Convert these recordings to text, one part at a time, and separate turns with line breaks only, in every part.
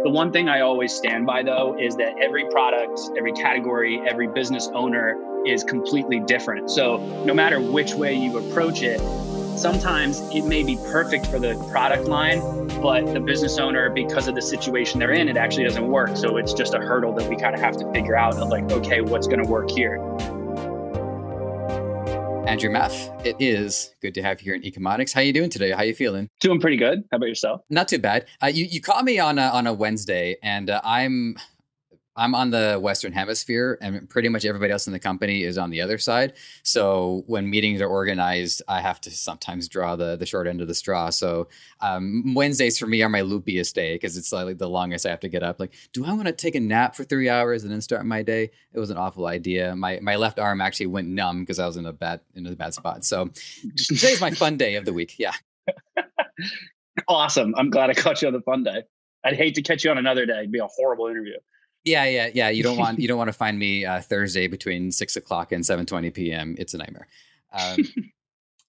The one thing I always stand by, though, is that every product, every category, every business owner is completely different. So no matter which way you approach it, sometimes it may be perfect for the product line, but the business owner, because of the situation they're in, it actually doesn't work. So it's just a hurdle that we kind of have to figure out of like, okay, what's going to work here?
Andrew Maff, it is good to have you here in Ecomonics. How you doing today? How you feeling?
Doing pretty good. How about yourself?
Not too bad. You caught me on a Wednesday, and I'm on the Western Hemisphere, and pretty much everybody else in the company is on the other side. So when meetings are organized, I have to sometimes draw the short end of the straw. So Wednesdays for me are my loopiest day because it's like the longest I have to get up. Like, do I want to take a nap for 3 hours and then start my day? It was an awful idea. My left arm actually went numb because I was in a bad spot. So today's my fun day of the week. Yeah.
Awesome. I'm glad I caught you on the fun day. I'd hate to catch you on another day. It'd be a horrible interview.
Yeah. You don't want to find me Thursday between 6 o'clock and 7:20 p.m. It's a nightmare.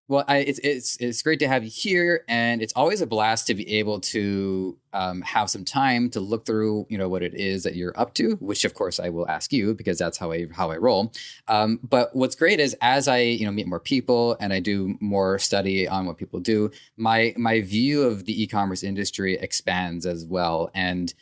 Well, it's great to have you here, and it's always a blast to be able to have some time to look through, what it is that you're up to. Which, of course, I will ask you because that's how I roll. But what's great is as I meet more people and I do more study on what people do, my view of the e-commerce industry expands as well. And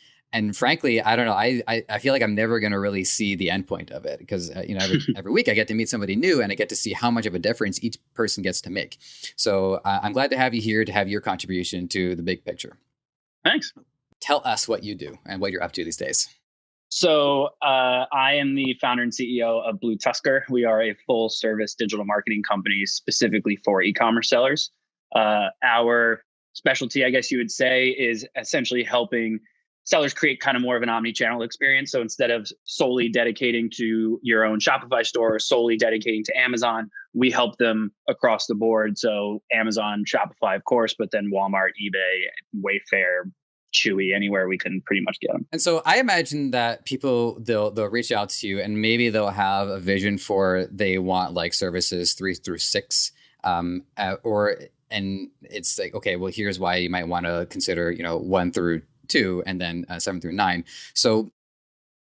frankly, I don't know. I feel like I'm never going to really see the end point of it because, every week I get to meet somebody new and I get to see how much of a difference each person gets to make. So I'm glad to have you here to have your contribution to the big picture.
Thanks.
Tell us what you do and what you're up to these days.
So I am the founder and CEO of Bluetuskr. We are a full service digital marketing company specifically for e-commerce sellers. Our specialty, I guess you would say, is essentially helping sellers create kind of more of an omni-channel experience. So instead of solely dedicating to your own Shopify store or solely dedicating to Amazon, we help them across the board. So Amazon, Shopify, of course, but then Walmart, eBay, Wayfair, Chewy, anywhere we can pretty much get them.
And so I imagine that people, they'll reach out to you and maybe they'll have a vision for they want like services 3 through 6 and it's like, okay, well, here's why you might want to consider, 1 through 2 and then 7 through 9. So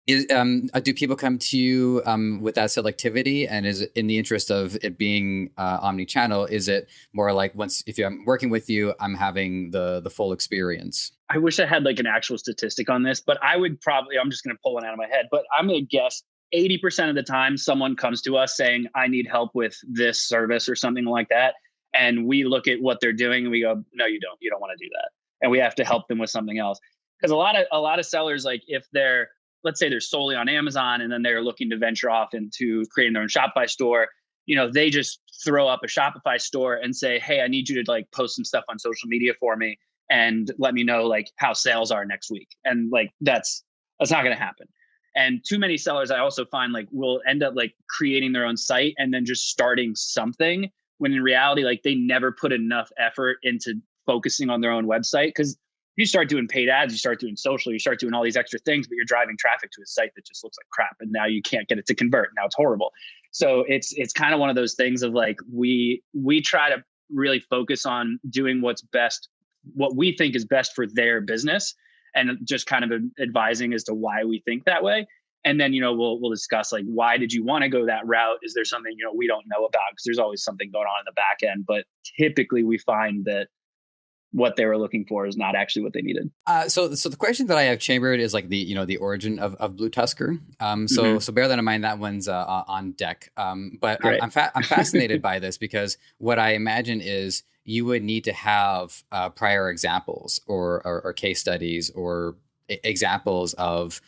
do people come to you with that selectivity? And is it in the interest of it being omni-channel? Is it more like if I'm working with you, I'm having the full experience?
I wish I had like an actual statistic on this, but I'm just going to pull one out of my head, but I'm going to guess 80% of the time someone comes to us saying, I need help with this service or something like that. And we look at what they're doing and we go, no, you don't. You don't want to do that. And we have to help them with something else. Because a lot of sellers, like if let's say they're solely on Amazon and then they're looking to venture off into creating their own Shopify store, they just throw up a Shopify store and say, hey, I need you to like post some stuff on social media for me and let me know like how sales are next week. And like, that's not going to happen. And too many sellers, I also find like will end up like creating their own site and then just starting something when in reality, like they never put enough effort into focusing on their own website. Because you start doing paid ads, you start doing social, you start doing all these extra things, but you're driving traffic to a site that just looks like crap. And now you can't get it to convert. Now it's horrible. So it's kind of one of those things of like, we try to really focus on doing what's best, what we think is best for their business, and just kind of advising as to why we think that way. And then, we'll discuss like, why did you want to go that route? Is there something, we don't know about? Because there's always something going on in the back end. But typically we find that what they were looking for is not actually what they needed.
So the question that I have chambered is like the origin of Bluetuskr. So bear that in mind. That one's on deck. But I'm fascinated by this because what I imagine is you would need to have prior examples or case studies or examples of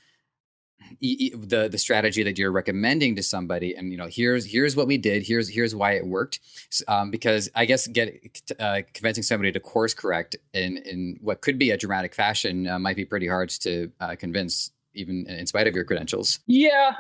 the strategy that you're recommending to somebody, and here's what we did, here's why it worked, because I guess convincing somebody to course correct in what could be a dramatic fashion might be pretty hard to convince, even in spite of your credentials.
Yeah.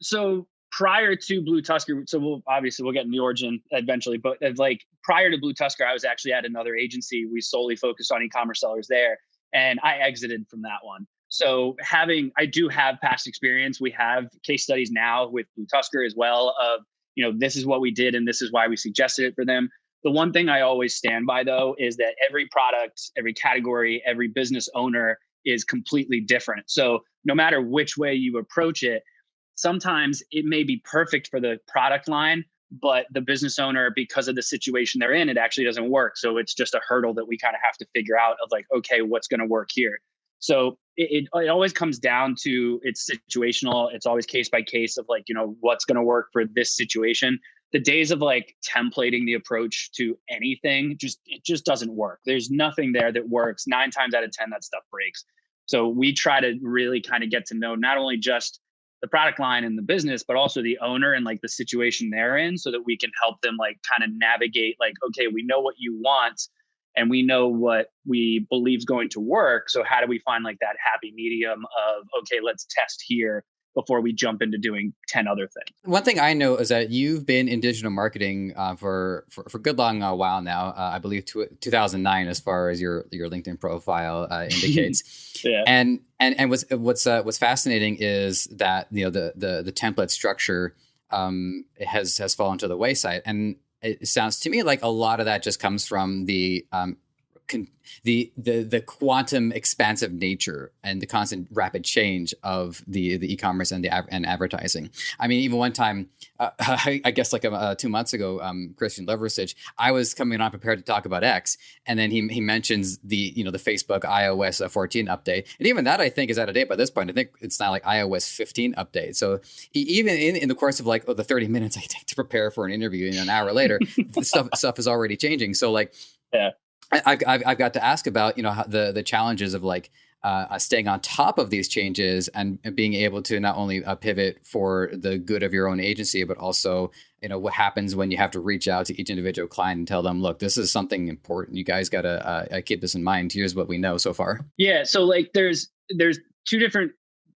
So prior to Bluetuskr, so we'll get in the origin eventually, but like prior to Bluetuskr, I was actually at another agency. We solely focused on e-commerce sellers there, and I exited from that one. So I do have past experience. We have case studies now with Bluetuskr as well of, this is what we did and this is why we suggested it for them. The one thing I always stand by, though, is that every product, every category, every business owner is completely different. So no matter which way you approach it, sometimes it may be perfect for the product line, but the business owner, because of the situation they're in, it actually doesn't work. So it's just a hurdle that we kind of have to figure out of like, okay, what's going to work here? So it always comes down to it's situational. It's always case by case of like, what's going to work for this situation. The days of like templating the approach to anything, it just doesn't work. There's nothing there that works. 9 times out of 10, that stuff breaks. So we try to really kind of get to know not only just the product line and the business, but also the owner and like the situation they're in, so that we can help them like kind of navigate like, okay, we know what you want and we know what we believe is going to work. So how do we find like that happy medium of, okay, let's test here before we jump into doing 10 other things.
One thing I know is that you've been in digital marketing for a good long while now. I believe 2009, as far as your LinkedIn profile indicates.
Yeah.
And what's fascinating is that the template structure has fallen to the wayside, and it sounds to me like a lot of that just comes from the quantum expansive nature and the constant rapid change of the e-commerce and advertising. I mean, even one time, I guess like 2 months ago, Christian Leversage, I was coming on prepared to talk about X, and then he mentions the Facebook iOS 14 update, and even that I think is out of date by this point. I think it's now like iOS 15 update. So even in the course of like the 30 minutes I take to prepare for an interview, and an hour later, stuff is already changing. So like,
yeah.
I've got to ask about the challenges of like staying on top of these changes and being able to not only pivot for the good of your own agency, but also what happens when you have to reach out to each individual client and tell them, look, this is something important. You guys got to keep this in mind. Here's what we know so far.
Yeah. So like there's 2 different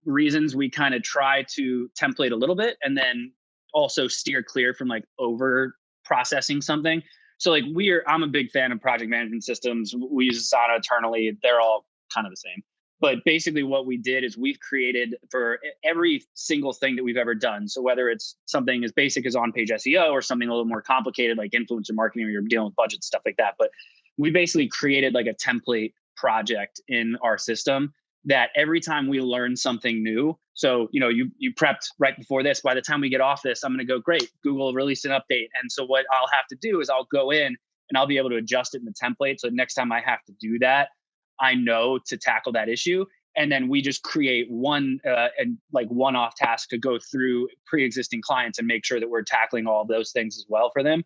reasons we kind of try to template a little bit and then also steer clear from like over processing something. So like I'm a big fan of project management systems. We use Asana internally. They're all kind of the same. But basically what we did is we've created for every single thing that we've ever done. So whether it's something as basic as on-page SEO or something a little more complicated like influencer marketing, or you're dealing with budget, stuff like that. But we basically created like a template project in our system that every time we learn something new, so you prepped right before this, by the time we get off this, I'm going to go, great, Google released an update. And so what I'll have to do is I'll go in and I'll be able to adjust it in the template. So next time I have to do that, I know to tackle that issue. And then we just create one-off task to go through pre-existing clients and make sure that we're tackling all of those things as well for them.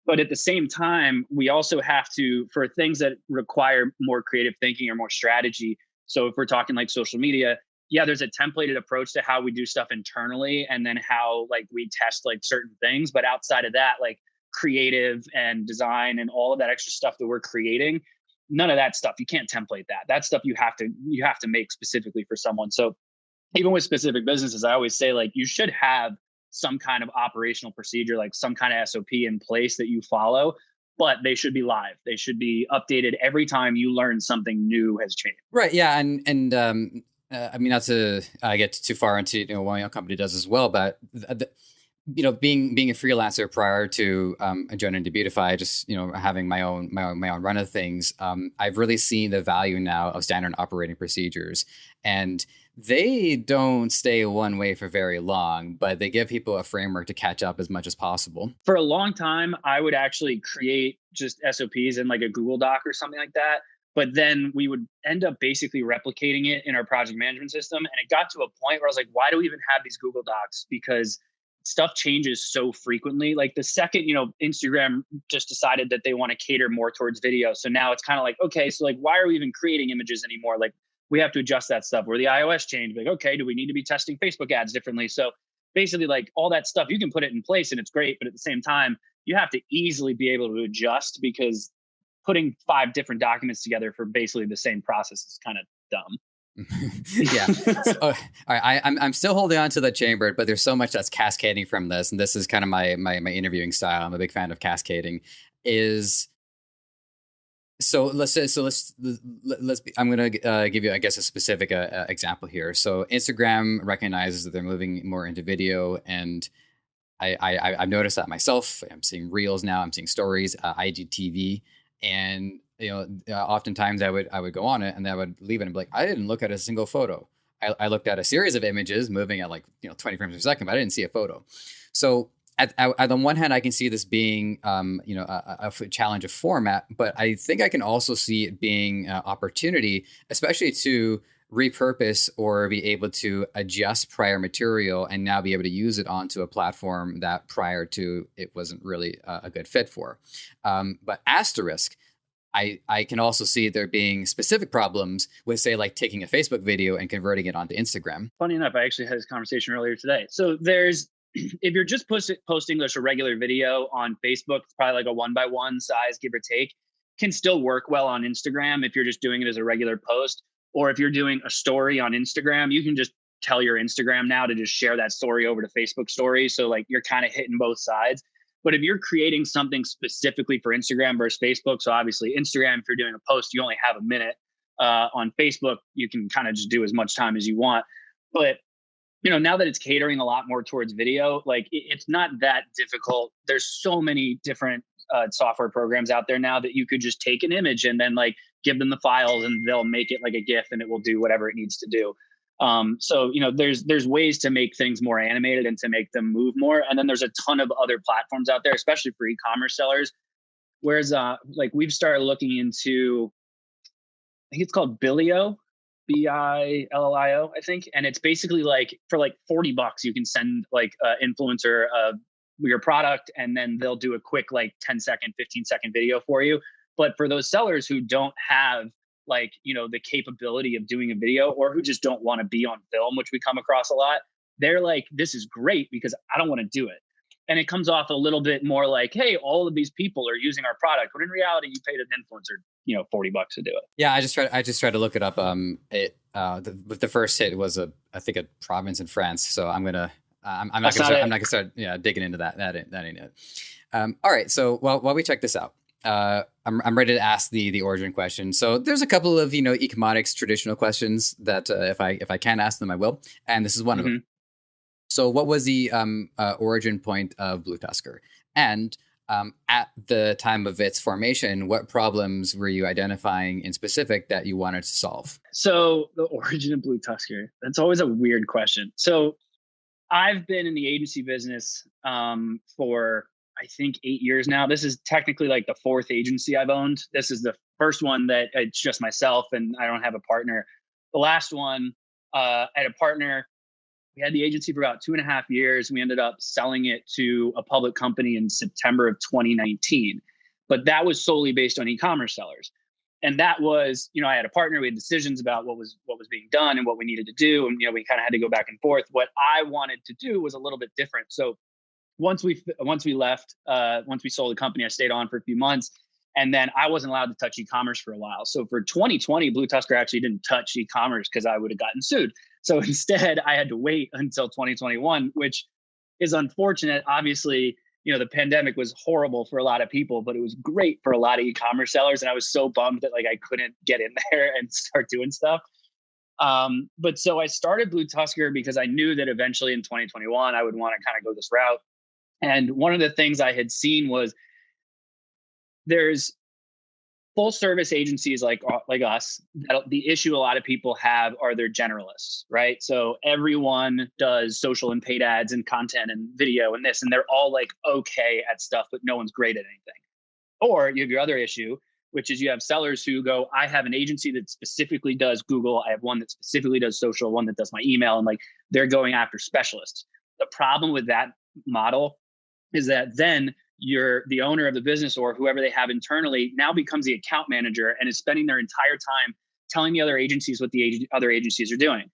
But at the same time, we also have to, for things that require more creative thinking or more strategy. So if we're talking like social media, yeah, there's a templated approach to how we do stuff internally and then how like we test like certain things. But outside of that, like creative and design and all of that extra stuff that we're creating, none of that stuff, you can't template that. That stuff you have to make specifically for someone. So even with specific businesses, I always say like you should have some kind of operational procedure, like some kind of SOP in place that you follow, but they should be live. They should be updated every time you learn something new has changed.
Right. Yeah. And I mean, not to get too far into what my own company does as well, but being a freelancer prior to joining Debutify, just having my own run of things, I've really seen the value now of standard operating procedures, and they don't stay one way for very long, but they give people a framework to catch up as much as possible.
For a long time, I would actually create just SOPs in like a Google Doc or something like that. But then we would end up basically replicating it in our project management system. And it got to a point where I was like, why do we even have these Google Docs? Because stuff changes so frequently. Like the second, Instagram just decided that they want to cater more towards video. So now it's kind of like, okay, so like, why are we even creating images anymore? Like we have to adjust that stuff. Where the iOS changed, like, okay, do we need to be testing Facebook ads differently? So basically like all that stuff, you can put it in place and it's great. But at the same time, you have to easily be able to adjust, because putting 5 different documents together for basically the same process is kind of dumb.
Yeah. So, all right. I'm still holding on to the chamber, but there's so much that's cascading from this. And this is kind of my interviewing style. I'm a big fan of cascading. I'm going to give you, I guess, a specific example here. So Instagram recognizes that they're moving more into video, and I've noticed that myself. I'm seeing reels now. I'm seeing stories, IGTV. And oftentimes I would go on it and I would leave it and be like, I didn't look at a single photo. I looked at a series of images moving at 20 frames per second, but I didn't see a photo. So on the one hand, I can see this being, a challenge of format, but I think I can also see it being an opportunity, especially to repurpose or be able to adjust prior material and now be able to use it onto a platform that prior to it wasn't really a good fit for. But asterisk, I can also see there being specific problems with, say, like taking a Facebook video and converting it onto Instagram.
Funny enough, I actually had this conversation earlier today. So if you're just posting just a regular video on Facebook, it's probably like a 1x1 size, give or take, can still work well on Instagram if you're just doing it as a regular post. Or if you're doing a story on Instagram, you can just tell your Instagram now to just share that story over to Facebook stories. So like you're kind of hitting both sides. But if you're creating something specifically for Instagram versus Facebook, so obviously Instagram, if you're doing a post, you only have a minute. On Facebook, you can kind of just do as much time as you want. But now that it's catering a lot more towards video, like it's not that difficult. There's so many different software programs out there now that you could just take an image and then like give them the files and they'll make it like a GIF and it will do whatever it needs to do. So there's ways to make things more animated and to make them move more. And then there's a ton of other platforms out there, especially for e-commerce sellers. Whereas like we've started looking into, I think it's called Billio, Billio, I think. And it's basically like for like $40, you can send like an influencer your product, and then they'll do a quick like 10-second, 15-second video for you. But for those sellers who don't have like, the capability of doing a video, or who just don't want to be on film, which we come across a lot, they're like, this is great because I don't want to do it. And it comes off a little bit more like, hey, all of these people are using our product, but in reality, you paid an influencer, $40 to do it.
Yeah, I just tried to look it up. The first hit was I think a province in France. So I'm not gonna start digging into that. That ain't it. All right. So while we check this out, I'm ready to ask the origin question. So there's a couple of Ecomonics traditional questions that if I can ask them, I will. And this is one of them. So what was the origin point of Bluetuskr? And at the time of its formation, what problems were you identifying in specific that you wanted to solve?
So the origin of Bluetuskr, that's always a weird question. So I've been in the agency business for, I think, 8 years now. This is technically like the fourth agency I've owned. This is the first one that it's just myself and I don't have a partner. The last one, I had a partner. We had the agency for about 2.5 years. We ended up selling it to a public company in September of 2019. But that was solely based on e-commerce sellers. And that was, I had a partner. We had decisions about what was being done and what we needed to do. And, we kind of had to go back and forth. What I wanted to do was a little bit different. So once we left, once we sold the company, I stayed on for a few months. And then I wasn't allowed to touch e-commerce for a while. So for 2020, Bluetuskr actually didn't touch e-commerce because I would have gotten sued. So instead, I had to wait until 2021, which is unfortunate. Obviously, the pandemic was horrible for a lot of people, but it was great for a lot of e-commerce sellers. And I was so bummed that like I couldn't get in there and start doing stuff. But so I started Bluetuskr because I knew that eventually in 2021, I would want to kind of go this route. And one of the things I had seen was there's full service agencies like us. The issue a lot of people have are they're generalists, right? So everyone does social and paid ads and content and video and this, and they're all like okay at stuff, but no one's great at anything. Or you have your other issue, which is you have sellers who go, I have an agency that specifically does Google. I have one that specifically does social, one that does my email, and like they're going after specialists. The problem with that model is that then the owner of the business or whoever they have internally now becomes the account manager and is spending their entire time telling the other agencies what the other agencies are doing.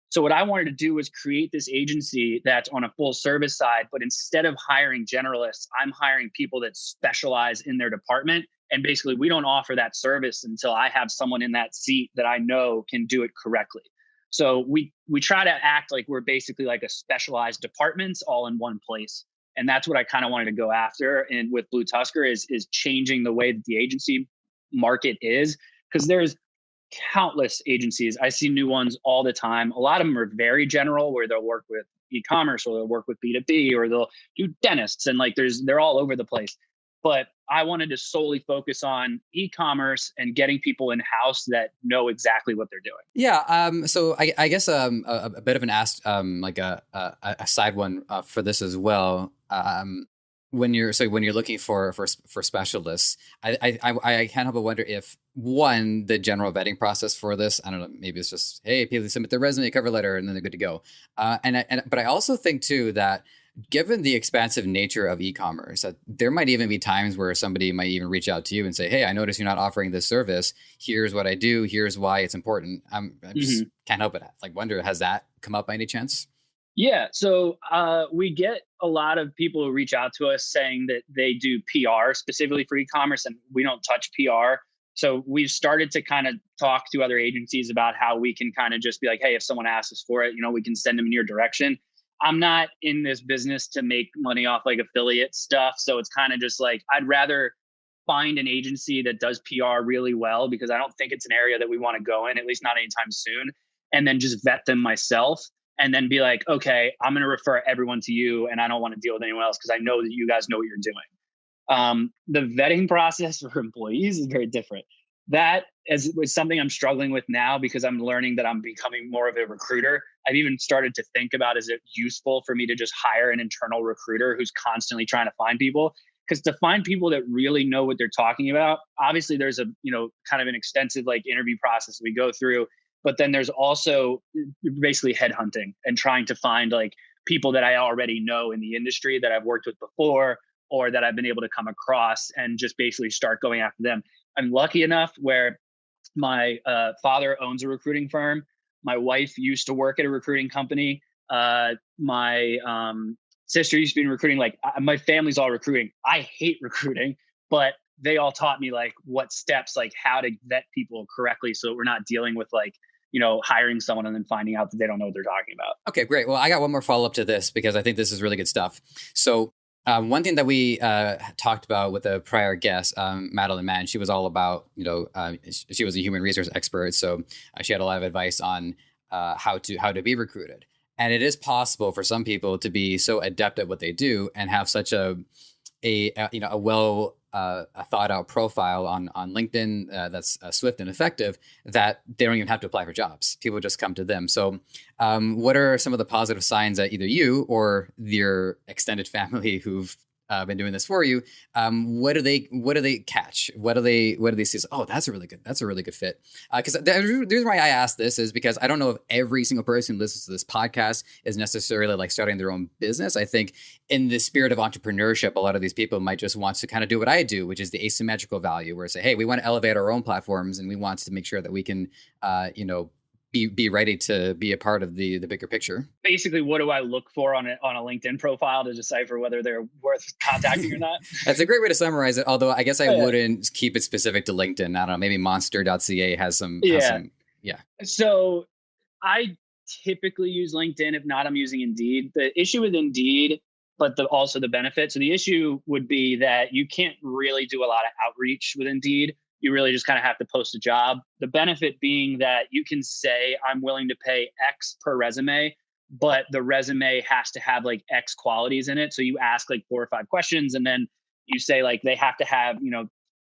So what I wanted to do was create this agency that's on a full service side, but instead of hiring generalists, I'm hiring people that specialize in their department. And basically we don't offer that service until I have someone in that seat that I know can do it correctly. So we try to act like we're basically like a specialized departments all in one place. And that's what I kind of wanted to go after. And with Bluetuskr is changing the way that the agency market is, because there's countless agencies. I see new ones all the time. A lot of them are very general, where they'll work with e-commerce or they'll work with B2B or they'll do dentists. And like they're all over the place. but I wanted to solely focus on e-commerce and getting people in-house that know exactly what they're doing.
Yeah. So I guess a bit of an like a side one for this as well. When you're looking for specialists, I can't help but wonder if, one, the general vetting process for this, I don't know, maybe it's just, hey, people submit their resume, cover letter, and then they're good to go. But I also think too that given the expansive nature of e-commerce, there might even be times where somebody might even reach out to you and say, hey, I noticed you're not offering this service. Here's what I do. Here's why it's important. I just can't help but wonder, has that come up by any chance?
Yeah. So we get a lot of people who reach out to us saying that they do PR specifically for e-commerce, and we don't touch PR. So we've started to kind of talk to other agencies about how we can kind of just be like, hey, if someone asks us for it, we can send them in your direction. I'm not in this business to make money off like affiliate stuff. So it's kind of just like, I'd rather find an agency that does PR really well, because I don't think it's an area that we want to go in, at least not anytime soon, and then just vet them myself. And then be like, okay, I'm going to refer everyone to you, and I don't want to deal with anyone else because I know that you guys know what you're doing. The vetting process for employees is very different. That is something I'm struggling with now, because I'm learning that I'm becoming more of a recruiter. I've even started to think about, is it useful for me to just hire an internal recruiter who's constantly trying to find people? Because to find people that really know what they're talking about, obviously there's a kind of an extensive interview process we go through. But then there's also basically headhunting and trying to find people that I already know in the industry that I've worked with before, or that I've been able to come across, and just basically start going after them. I'm lucky enough where my father owns a recruiting firm. My wife used to work at a recruiting company. My sister used to be in recruiting. My family's all recruiting. I hate recruiting, but they all taught me what steps, how to vet people correctly, so we're not dealing with hiring someone and then finding out that they don't know what they're talking about.
Okay, great. Well, I got one more follow-up to this, because I think this is really good stuff. So one thing that we talked about with a prior guest, Madeline Mann, she was all about, she was a human resource expert. So she had a lot of advice on how to be recruited. And it is possible for some people to be so adept at what they do and have such a well thought out profile on LinkedIn that's swift and effective, that they don't even have to apply for jobs. People just come to them. So what are some of the positive signs that either you or your extended family who've been doing this for you, what do they catch? What do they see? Oh, that's a really good fit. Because the reason why I ask this is because I don't know if every single person who listens to this podcast is necessarily starting their own business. I think in the spirit of entrepreneurship, a lot of these people might just want to kind of do what I do, which is the asymmetrical value, where say, hey, we want to elevate our own platforms, and we want to make sure that we can, be ready to be a part of the bigger picture.
Basically, what do I look for on a LinkedIn profile to decipher whether they're worth contacting or not?
That's a great way to summarize it. Although I guess I wouldn't keep it specific to LinkedIn. I don't know. Maybe monster.ca has some. Yeah.
So I typically use LinkedIn. If not, I'm using Indeed. The issue with Indeed, but also the benefit. So the issue would be that you can't really do a lot of outreach with Indeed. You really just kind of have to post a job. The benefit being that you can say, I'm willing to pay X per resume, but the resume has to have X qualities in it. So you ask 4 or 5 questions, and then you say they have to have,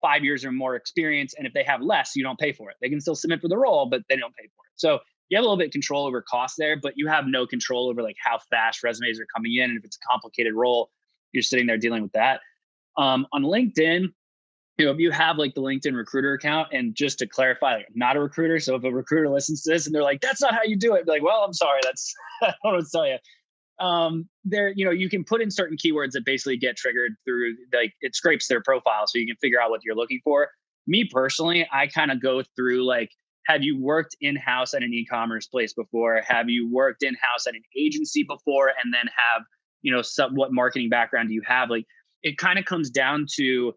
5 years or more experience. And if they have less, you don't pay for it. They can still submit for the role, but they don't pay for it. So you have a little bit of control over cost there, but you have no control over how fast resumes are coming in. And if it's a complicated role, you're sitting there dealing with that. On LinkedIn, if you have the LinkedIn recruiter account, and just to clarify, I'm not a recruiter. So if a recruiter listens to this and they're like, that's not how you do it, be like, well, I'm sorry. I don't know what to tell you. There, you can put in certain keywords that basically get triggered through, it scrapes their profile so you can figure out what you're looking for. Me personally, I kind of go through have you worked in-house at an e-commerce place before? Have you worked in-house at an agency before? And then have, what marketing background do you have? It kind of comes down to,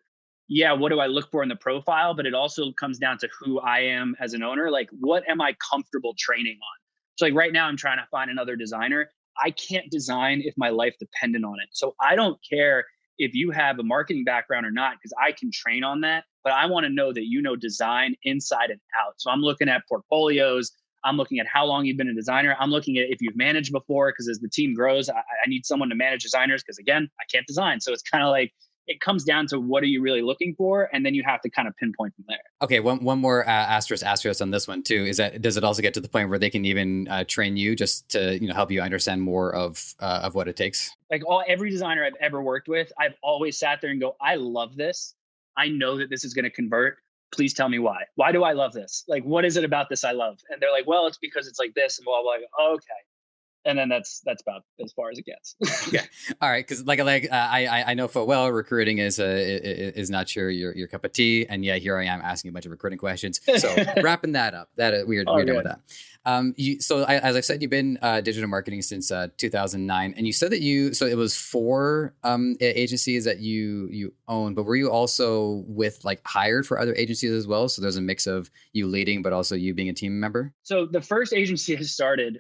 what do I look for in the profile? But it also comes down to who I am as an owner. What am I comfortable training on? So right now I'm trying to find another designer. I can't design if my life depended on it. So I don't care if you have a marketing background or not, because I can train on that. But I want to know that you know design inside and out. So I'm looking at portfolios. I'm looking at how long you've been a designer. I'm looking at if you've managed before, because as the team grows, I need someone to manage designers, because again, I can't design. So it's kind of it comes down to what are you really looking for? And then you have to kind of pinpoint from there.
Okay. One more asterisk on this one too, is that, does it also get to the point where they can even train you just to, help you understand more of what it takes?
Like every designer I've ever worked with, I've always sat there and go, I love this. I know that this is going to convert. Please tell me why. Why do I love this? Like, what is it about this I love? And they're like, well, it's because it's like this and blah, blah, blah. Okay. And then that's about as far as it gets.
Okay. All right. Cause I know full well recruiting is not your cup of tea. And yeah, here I am asking a bunch of recruiting questions. So wrapping that up, we're done with that. As I said, you've been digital marketing since 2009, and you said that so it was 4 agencies that you own, but were you also hired for other agencies as well? So there's a mix of you leading, but also you being a team member.
So the first agency I started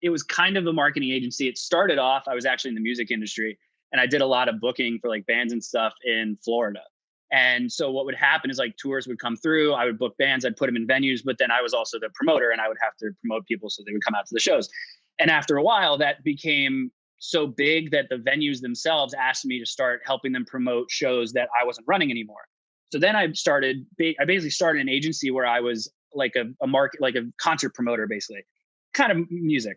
it was kind of a marketing agency. It started off, I was actually in the music industry, and I did a lot of booking for bands and stuff in Florida. And so what would happen is tours would come through, I would book bands, I'd put them in venues, but then I was also the promoter and I would have to promote people so they would come out to the shows. And after a while, that became so big that the venues themselves asked me to start helping them promote shows that I wasn't running anymore. So then I basically started an agency where I was like a concert promoter, basically. Kind of music.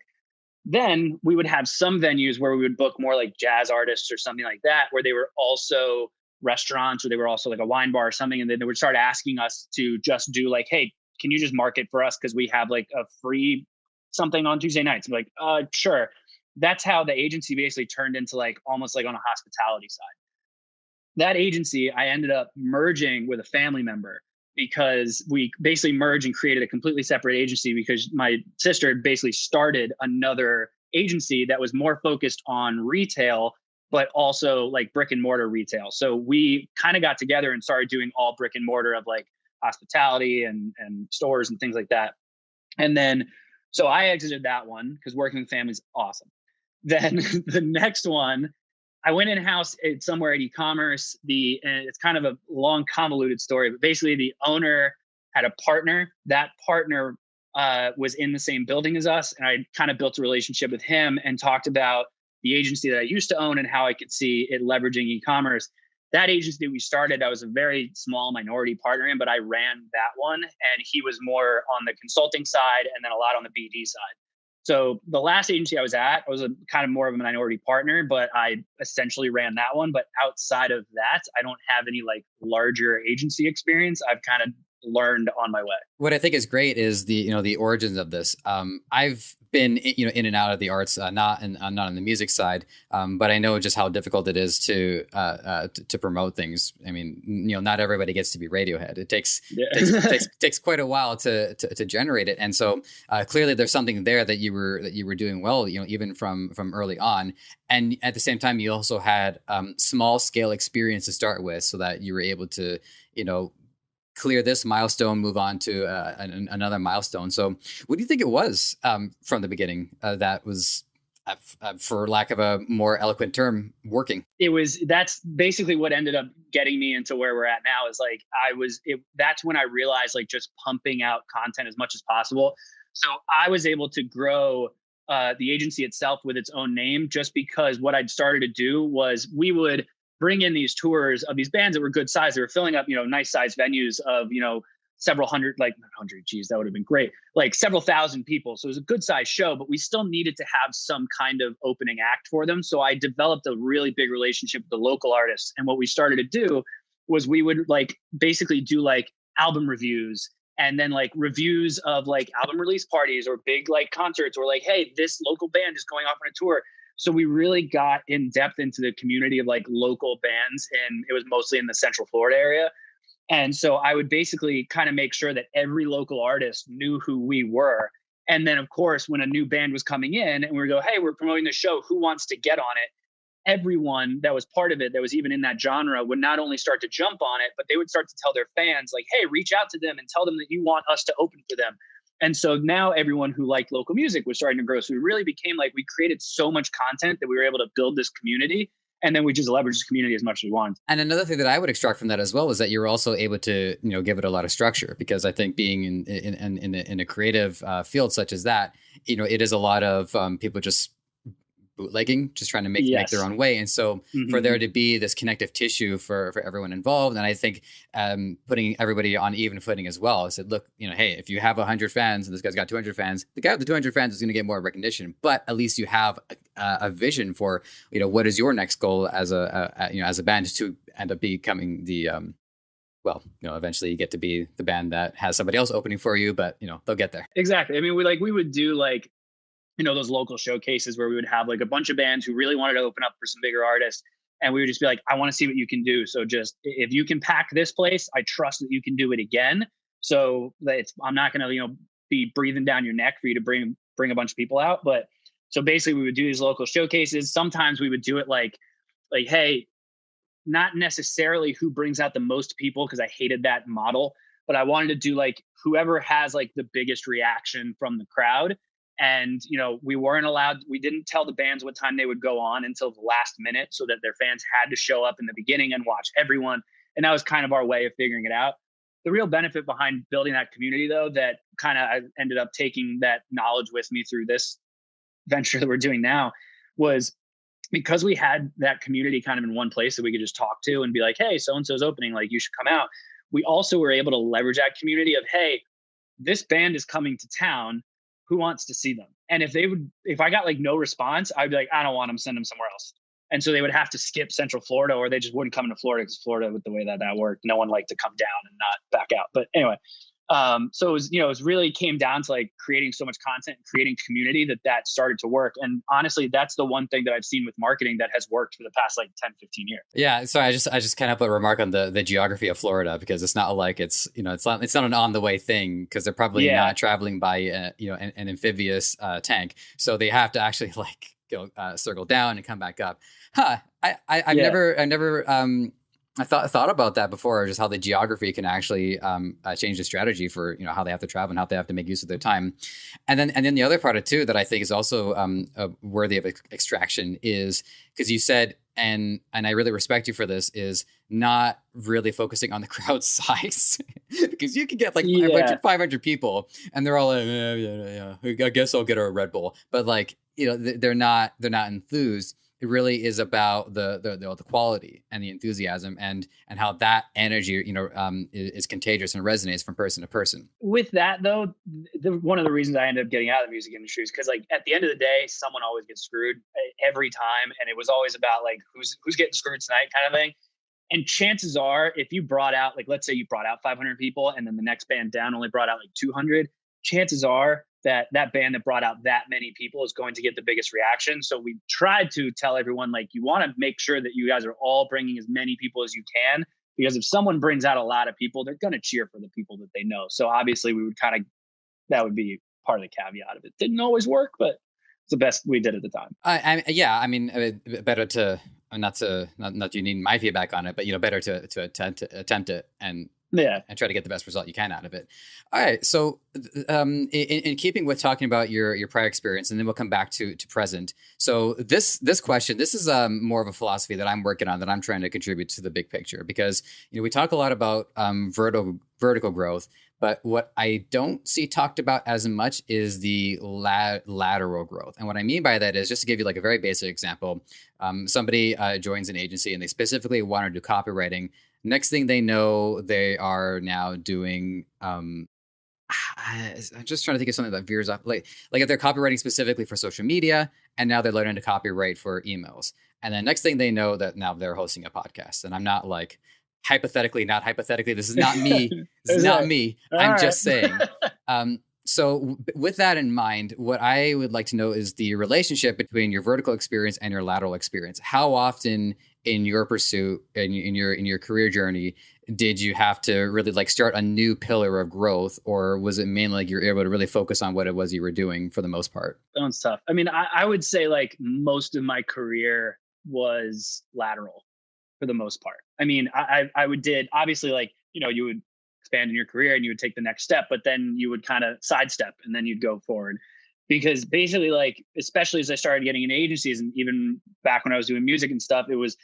Then we would have some venues where we would book more like jazz artists or something like that, where they were also restaurants or they were also like a wine bar or something. And then they would start asking us to just do hey, can you just market for us? Because we have a free something on Tuesday nights. I'm like, sure. That's how the agency basically turned into almost on a hospitality side. That agency, I ended up merging with a family member, because we basically merged and created a completely separate agency, because my sister had basically started another agency that was more focused on retail, but also brick and mortar retail. So we kind of got together and started doing all brick and mortar of hospitality and stores and things like that. And then, so I exited that one because working with families is awesome. Then the next one, I went in-house somewhere at Ecommerce. And it's kind of a long, convoluted story, but basically the owner had a partner. That partner was in the same building as us. And I kind of built a relationship with him and talked about the agency that I used to own and how I could see it leveraging e-commerce. That agency we started, I was a very small minority partner in, but I ran that one. And he was more on the consulting side and then a lot on the BD side. So the last agency I was at, I was a kind of more of a minority partner, but I essentially ran that one. But outside of that, I don't have any larger agency experience. I've kind of learned on my way.
What I think is great is the origins of this. I've been in and out of the arts, not on the music side, but I know just how difficult it is to promote things. I mean, not everybody gets to be Radiohead. It takes quite a while to generate it, and so clearly there's something there that you were doing well, even from early on. And at the same time, you also had small scale experience to start with, so that you were able to clear this milestone, move on to another milestone. So what do you think it was from the beginning that was, for lack of a more eloquent term, working?
That's basically what ended up getting me into where we're at now, is that's when I realized just pumping out content as much as possible. So I was able to grow the agency itself with its own name, just because what I'd started to do was we would bring in these tours of these bands that were good size. They were filling up, nice size venues of, several hundred, geez, that would have been great. Several thousand people. So it was a good size show, but we still needed to have some kind of opening act for them. So I developed a really big relationship with the local artists. And what we started to do was we would basically do album reviews, and then reviews of album release parties or big concerts, or hey, this local band is going off on a tour. So we really got in depth into the community of local bands, and it was mostly in the Central Florida area. And so I would basically kind of make sure that every local artist knew who we were. And then of course, when a new band was coming in and we would go, hey, we're promoting the show, who wants to get on it? Everyone that was part of it, that was even in that genre, would not only start to jump on it, but they would start to tell their fans hey, reach out to them and tell them that you want us to open for them. And so now everyone who liked local music was starting to grow. So we really became we created so much content that we were able to build this community. And then we just leveraged this community as much as we wanted. And
another thing that I would extract from that as well is that you're also able to, give it a lot of structure, because I think being in a creative field such as that, it is a lot of people just bootlegging, just trying to make their own way. And so for there to be this connective tissue for everyone involved, and I think putting everybody on even footing as well. I said, look, hey, if you have 100 fans and this guy's got 200 fans, the guy with the 200 fans is going to get more recognition, but at least you have a vision for, what is your next goal as a band to end up becoming the eventually you get to be the band that has somebody else opening for you, but they'll get there.
Exactly. I mean, we would do those local showcases where we would have a bunch of bands who really wanted to open up for some bigger artists. And we would just be like, I want to see what you can do. So just, if you can pack this place, I trust that you can do it again. So I'm not going to, be breathing down your neck for you to bring a bunch of people out. But so basically we would do these local showcases. Sometimes we would do it like, hey, not necessarily who brings out the most people, because I hated that model, but I wanted to do whoever has the biggest reaction from the crowd. And, we didn't tell the bands what time they would go on until the last minute, so that their fans had to show up in the beginning and watch everyone. And that was kind of our way of figuring it out. The real benefit behind building that community, though, that kind of I ended up taking that knowledge with me through this venture that we're doing now, was because we had that community kind of in one place that we could just talk to and be like, hey, so-and-so's opening, you should come out. We also were able to leverage that community of, hey, this band is coming to town. Who wants to see them? And if I got no response, I'd be like, I don't want them, send them somewhere else. And so they would have to skip Central Florida, or they just wouldn't come into Florida, because Florida, with the way that worked, no one liked to come down and not back out. But anyway, so it was, it really came down to creating so much content, creating community that started to work. And honestly, that's the one thing that I've seen with marketing that has worked for the past 10, 15 years.
Yeah. So I just kind of put a remark on the geography of Florida, because it's not like it's not an on the way thing, because they're probably not traveling by, an amphibious tank. So they have to actually go circle down and come back up. I've never I thought about that before, just how the geography can actually change the strategy for how they have to travel and how they have to make use of their time. And then the other part of too that I think is also worthy of extraction is, because you said, and I really respect you for this, is not really focusing on the crowd size, because you can get 500 people and they're all I guess I'll get a Red Bull, but they're not enthused. It really is about the quality and the enthusiasm and how that energy, is contagious and resonates from person to person.
With that, though, one of the reasons I ended up getting out of the music industry is because, at the end of the day, someone always gets screwed every time, and it was always about who's getting screwed tonight kind of thing. And chances are, if you brought out let's say you brought out 500 people, and then the next band down only brought out 200, chances are that band that brought out that many people is going to get the biggest reaction. So we tried to tell everyone, you want to make sure that you guys are all bringing as many people as you can, because if someone brings out a lot of people, they're going to cheer for the people that they know. So obviously we would that would be part of the caveat of it. Didn't always work, but it's the best we did at the time.
Better to not you need my feedback on it, but better to attempt it and try to get the best result you can out of it. All right. So in keeping with talking about your prior experience, and then we'll come back to present. So this question, this is more of a philosophy that I'm working on, that I'm trying to contribute to the big picture, because we talk a lot about vertical growth, but what I don't see talked about as much is the lateral growth. And what I mean by that is, just to give you a very basic example, somebody joins an agency and they specifically want to do copywriting. Next thing they know, they are now doing, I'm just trying to think of something that veers off. Like if they're copywriting specifically for social media, and now they're learning to copyright for emails. And then next thing they know, that now they're hosting a podcast. And I'm not not hypothetically, this is not me. This is not me. I'm just saying. So with that in mind, what I would like to know is the relationship between your vertical experience and your lateral experience. How often in your pursuit and in your career journey did you have to really start a new pillar of growth, or was it mainly you're able to really focus on what it was you were doing for the most part?
That one's tough. I mean, I would say most of my career was lateral for the most part. I mean, I did obviously you would expand in your career and you would take the next step, but then you would kind of sidestep and then you'd go forward. Because basically, especially as I started getting in agencies, and even back when I was doing music and stuff, it was,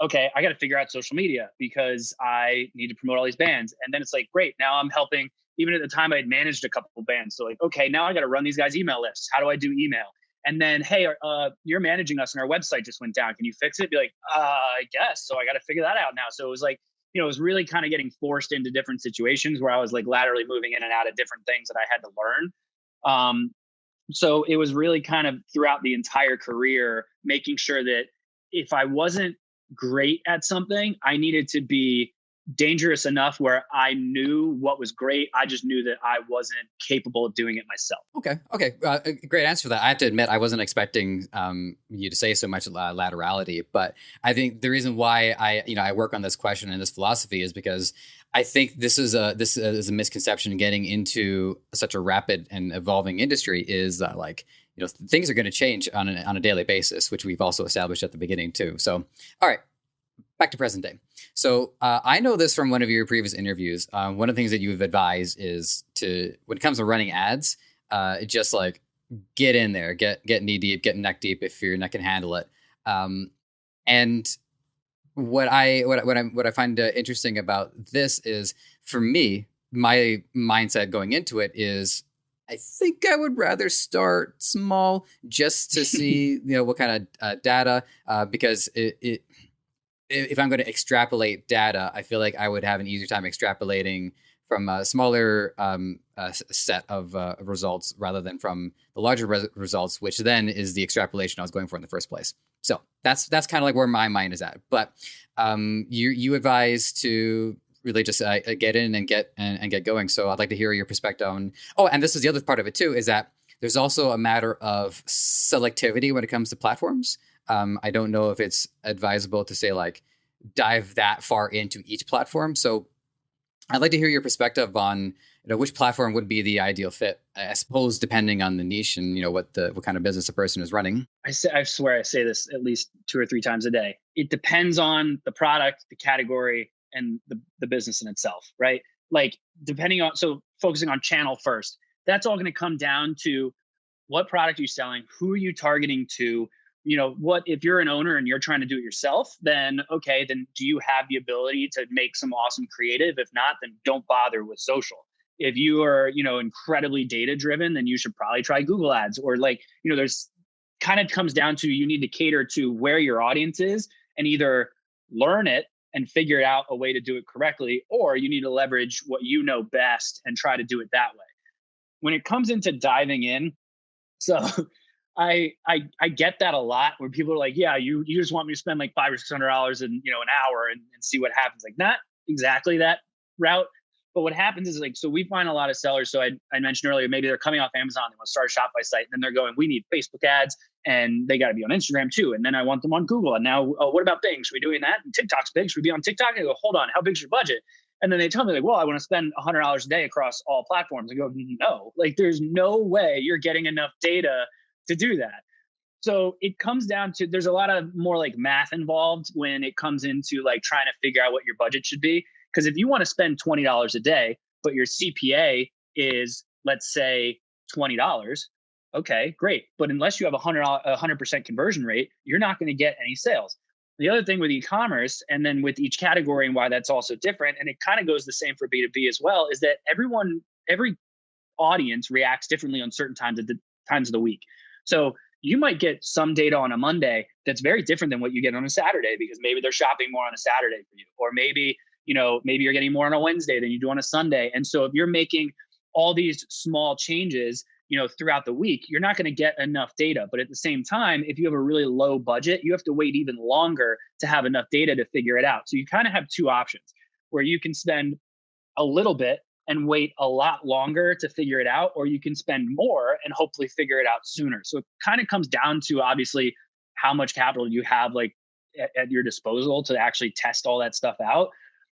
okay, I got to figure out social media because I need to promote all these bands. And then it's great, now I'm helping. Even at the time I had managed a couple of bands. So okay, now I got to run these guys' email lists. How do I do email? And then, hey, you're managing us and our website just went down. Can you fix it? Be like, I guess. So I got to figure that out now. So it was like, it was really kind of getting forced into different situations where I was like laterally moving in and out of different things that I had to learn. So it was really kind of throughout the entire career, making sure that if I wasn't great at something, I needed to be dangerous enough where I knew what was great. I just knew that I wasn't capable of doing it myself.
Okay. Great answer for that. I have to admit, I wasn't expecting you to say so much laterality, but I think the reason why I work on this question and this philosophy is because I think this is a misconception getting into such a rapid and evolving industry is that things are going to change on a daily basis, which we've also established at the beginning too. So, all right. Back to present day. So I know this from one of your previous interviews. One of the things that you've advised is when it comes to running ads, just like get in there, get knee deep, get neck deep if your neck can handle it. And what I find interesting about this is, for me, my mindset going into it is, I think I would rather start small just to see what kind of data, because if I'm going to extrapolate data, I feel like I would have an easier time extrapolating from a smaller set of results rather than from the larger results, which then is the extrapolation I was going for in the first place. So that's kind of like where my mind is at. But you advise to really just get in and get going. So I'd like to hear your perspective on. Oh, and this is the other part of it too, is that there's also a matter of selectivity when it comes to platforms. I don't know if it's advisable to say dive that far into each platform. So I'd like to hear your perspective on which platform would be the ideal fit, I suppose, depending on the niche and what kind of business a person is running.
I swear I say this at least 2 or 3 times a day. It depends on the product, the category, and the business in itself, right? So focusing on channel first, that's all going to come down to what product you're selling, who are you targeting to. What if you're an owner and you're trying to do it yourself, then okay, then do you have the ability to make some awesome creative? If not, then don't bother with social. If you are, incredibly data driven, then you should probably try Google ads, or there's kind of comes down to, you need to cater to where your audience is and either learn it and figure out a way to do it correctly, or you need to leverage what you know best and try to do it that way. When it comes into diving in, so I get that a lot, where people are like, yeah, you just want me to spend like $500 or $600 in, an hour and see what happens. Like, not exactly that route. But what happens is so we find a lot of sellers. So I mentioned earlier, maybe they're coming off Amazon, they want to start a Shopify site, and then they're going, we need Facebook ads, and they got to be on Instagram too. And then I want them on Google. And now, what about Bing? Should we be doing that? And TikTok's big. Should we be on TikTok? And I go, hold on, how big's your budget? And then they tell me well, I want to spend $100 a day across all platforms. I go, no, there's no way you're getting enough data to do that. So it comes down to, there's a lot of more math involved when it comes into trying to figure out what your budget should be. Because if you want to spend $20 a day, but your CPA is, let's say, $20, okay, great. But unless you have a 100% conversion rate, you're not going to get any sales. The other thing with e-commerce, and then with each category and why that's also different, and it kind of goes the same for B2B as well, is that every audience reacts differently on certain times of the week. So you might get some data on a Monday that's very different than what you get on a Saturday, because maybe they're shopping more on a Saturday for you, or maybe you're getting more on a Wednesday than you do on a Sunday. And so if you're making all these small changes, throughout the week, you're not going to get enough data. But at the same time, if you have a really low budget, you have to wait even longer to have enough data to figure it out. So you kind of have 2 options, where you can spend a little bit and wait a lot longer to figure it out, or you can spend more and hopefully figure it out sooner. So it kind of comes down to, obviously, how much capital you have at your disposal to actually test all that stuff out.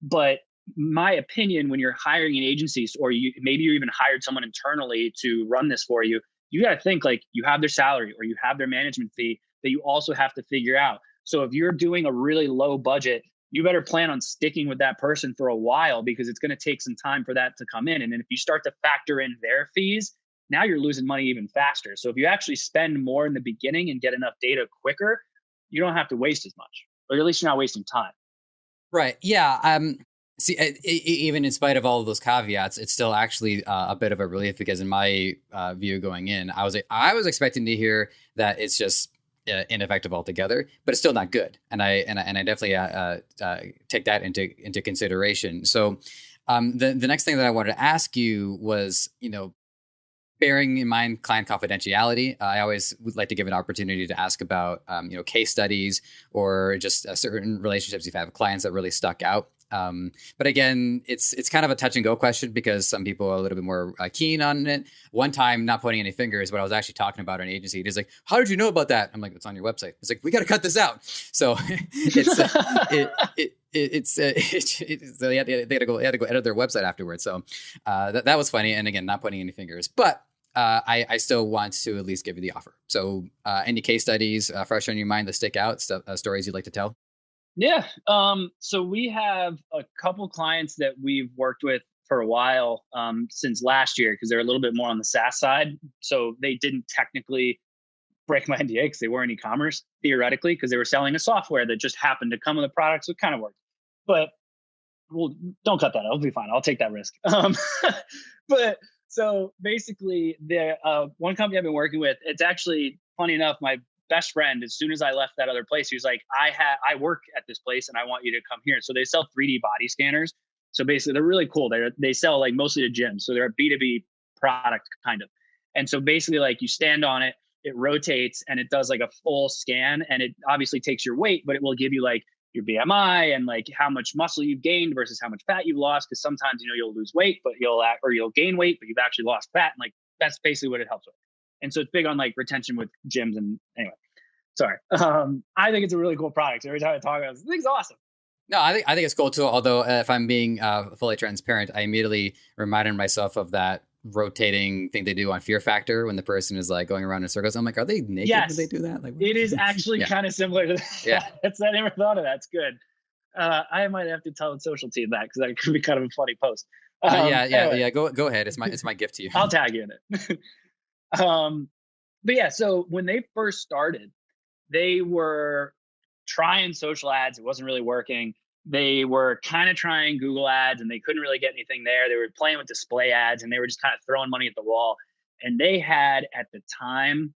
But my opinion, when you're hiring an agency, or maybe you even hired someone internally to run this for you, you got to think you have their salary or you have their management fee that you also have to figure out. So if you're doing a really low budget, you better plan on sticking with that person for a while, because it's going to take some time for that to come in. And then if you start to factor in their fees, now you're losing money even faster. So if you actually spend more in the beginning and get enough data quicker, you don't have to waste as much, or at least you're not wasting time.
Right. Yeah. See, even in spite of all of those caveats, it's still actually a bit of a relief, because in my view going in, I was expecting to hear that it's just ineffective altogether, but it's still not good. And I definitely take that into consideration. So the next thing that I wanted to ask you was, bearing in mind client confidentiality, I always would like to give an opportunity to ask about, case studies or just certain relationships you've had with clients that really stuck out. But again, it's kind of a touch and go question, because some people are a little bit more keen on it. One time, not pointing any fingers, but I was actually talking about an agency. He's like, "How did you know about that?" I'm like, "It's on your website." It's like, "We got to cut this out." So they had to go edit their website afterwards. So that was funny. And again, not pointing any fingers, but I still want to at least give you the offer. So any case studies fresh on your mind that stick out, stories you'd like to tell?
Yeah. So we have a couple clients that we've worked with for a while, since last year, because they're a little bit more on the SaaS side. So they didn't technically break my NDA because they weren't e-commerce, theoretically, because they were selling a software that just happened to come with a product. So it kind of worked. But well, don't cut that out. It'll be fine. I'll take that risk. But so basically, the one company I've been working with, it's actually funny enough, my best friend, as soon as I left that other place, he was like, I work at this place and I want you to come here. So they sell 3D body scanners. So basically they're really cool. They sell like mostly to gyms. So they're a B2B product kind of. And so basically, like, you stand on it, it rotates and it does like a full scan, and it obviously takes your weight, but it will give you like your BMI and like how much muscle you've gained versus how much fat you've lost. Cause sometimes, you'll lose weight, but you'll gain weight, but you've actually lost fat. And like, that's basically what it helps with. And so it's big on like retention with gyms. And anyway, sorry. I think it's a really cool product. Every time I talk about it, this thing's awesome.
No, I think it's cool too. Although if I'm being fully transparent, I immediately reminded myself of that rotating thing they do on Fear Factor when the person is like going around in circles. I'm like, are they naked when they do that? Like,
it is actually kind of similar to that.
Yeah.
I never thought of that. It's good. I might have to tell the social team that, because that could be kind of a funny post.
Anyway. Go ahead. It's my gift to you.
I'll tag you in it. But yeah, so when they first started, they were trying social ads. It wasn't really working. They were kind of trying Google ads and they couldn't really get anything there. They were playing with display ads and they were just kind of throwing money at the wall. And they had, at the time,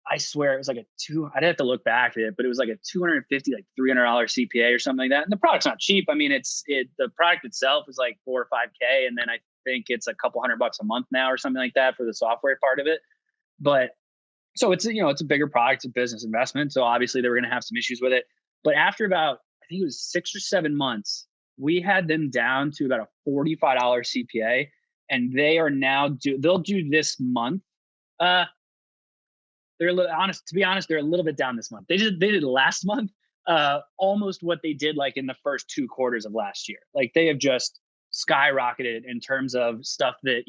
I swear it was like I'd have to look back at it, but it was like a $250, like $300 CPA or something like that. And the product's not cheap. I mean, the product itself is like $4 or $5K. And then I think it's a couple $100 a month now or something like that for the software part of it. But so it's a bigger product, it's a business investment. So obviously they were going to have some issues with it. But after about, I think it was 6 or 7 months, we had them down to about a $45 CPA. And they are now they'll do this month. They're a little honest, to be honest, they're a little bit down this month. They did last month, almost what they did like in the first 2 quarters of last year. Like, they have just skyrocketed in terms of stuff that,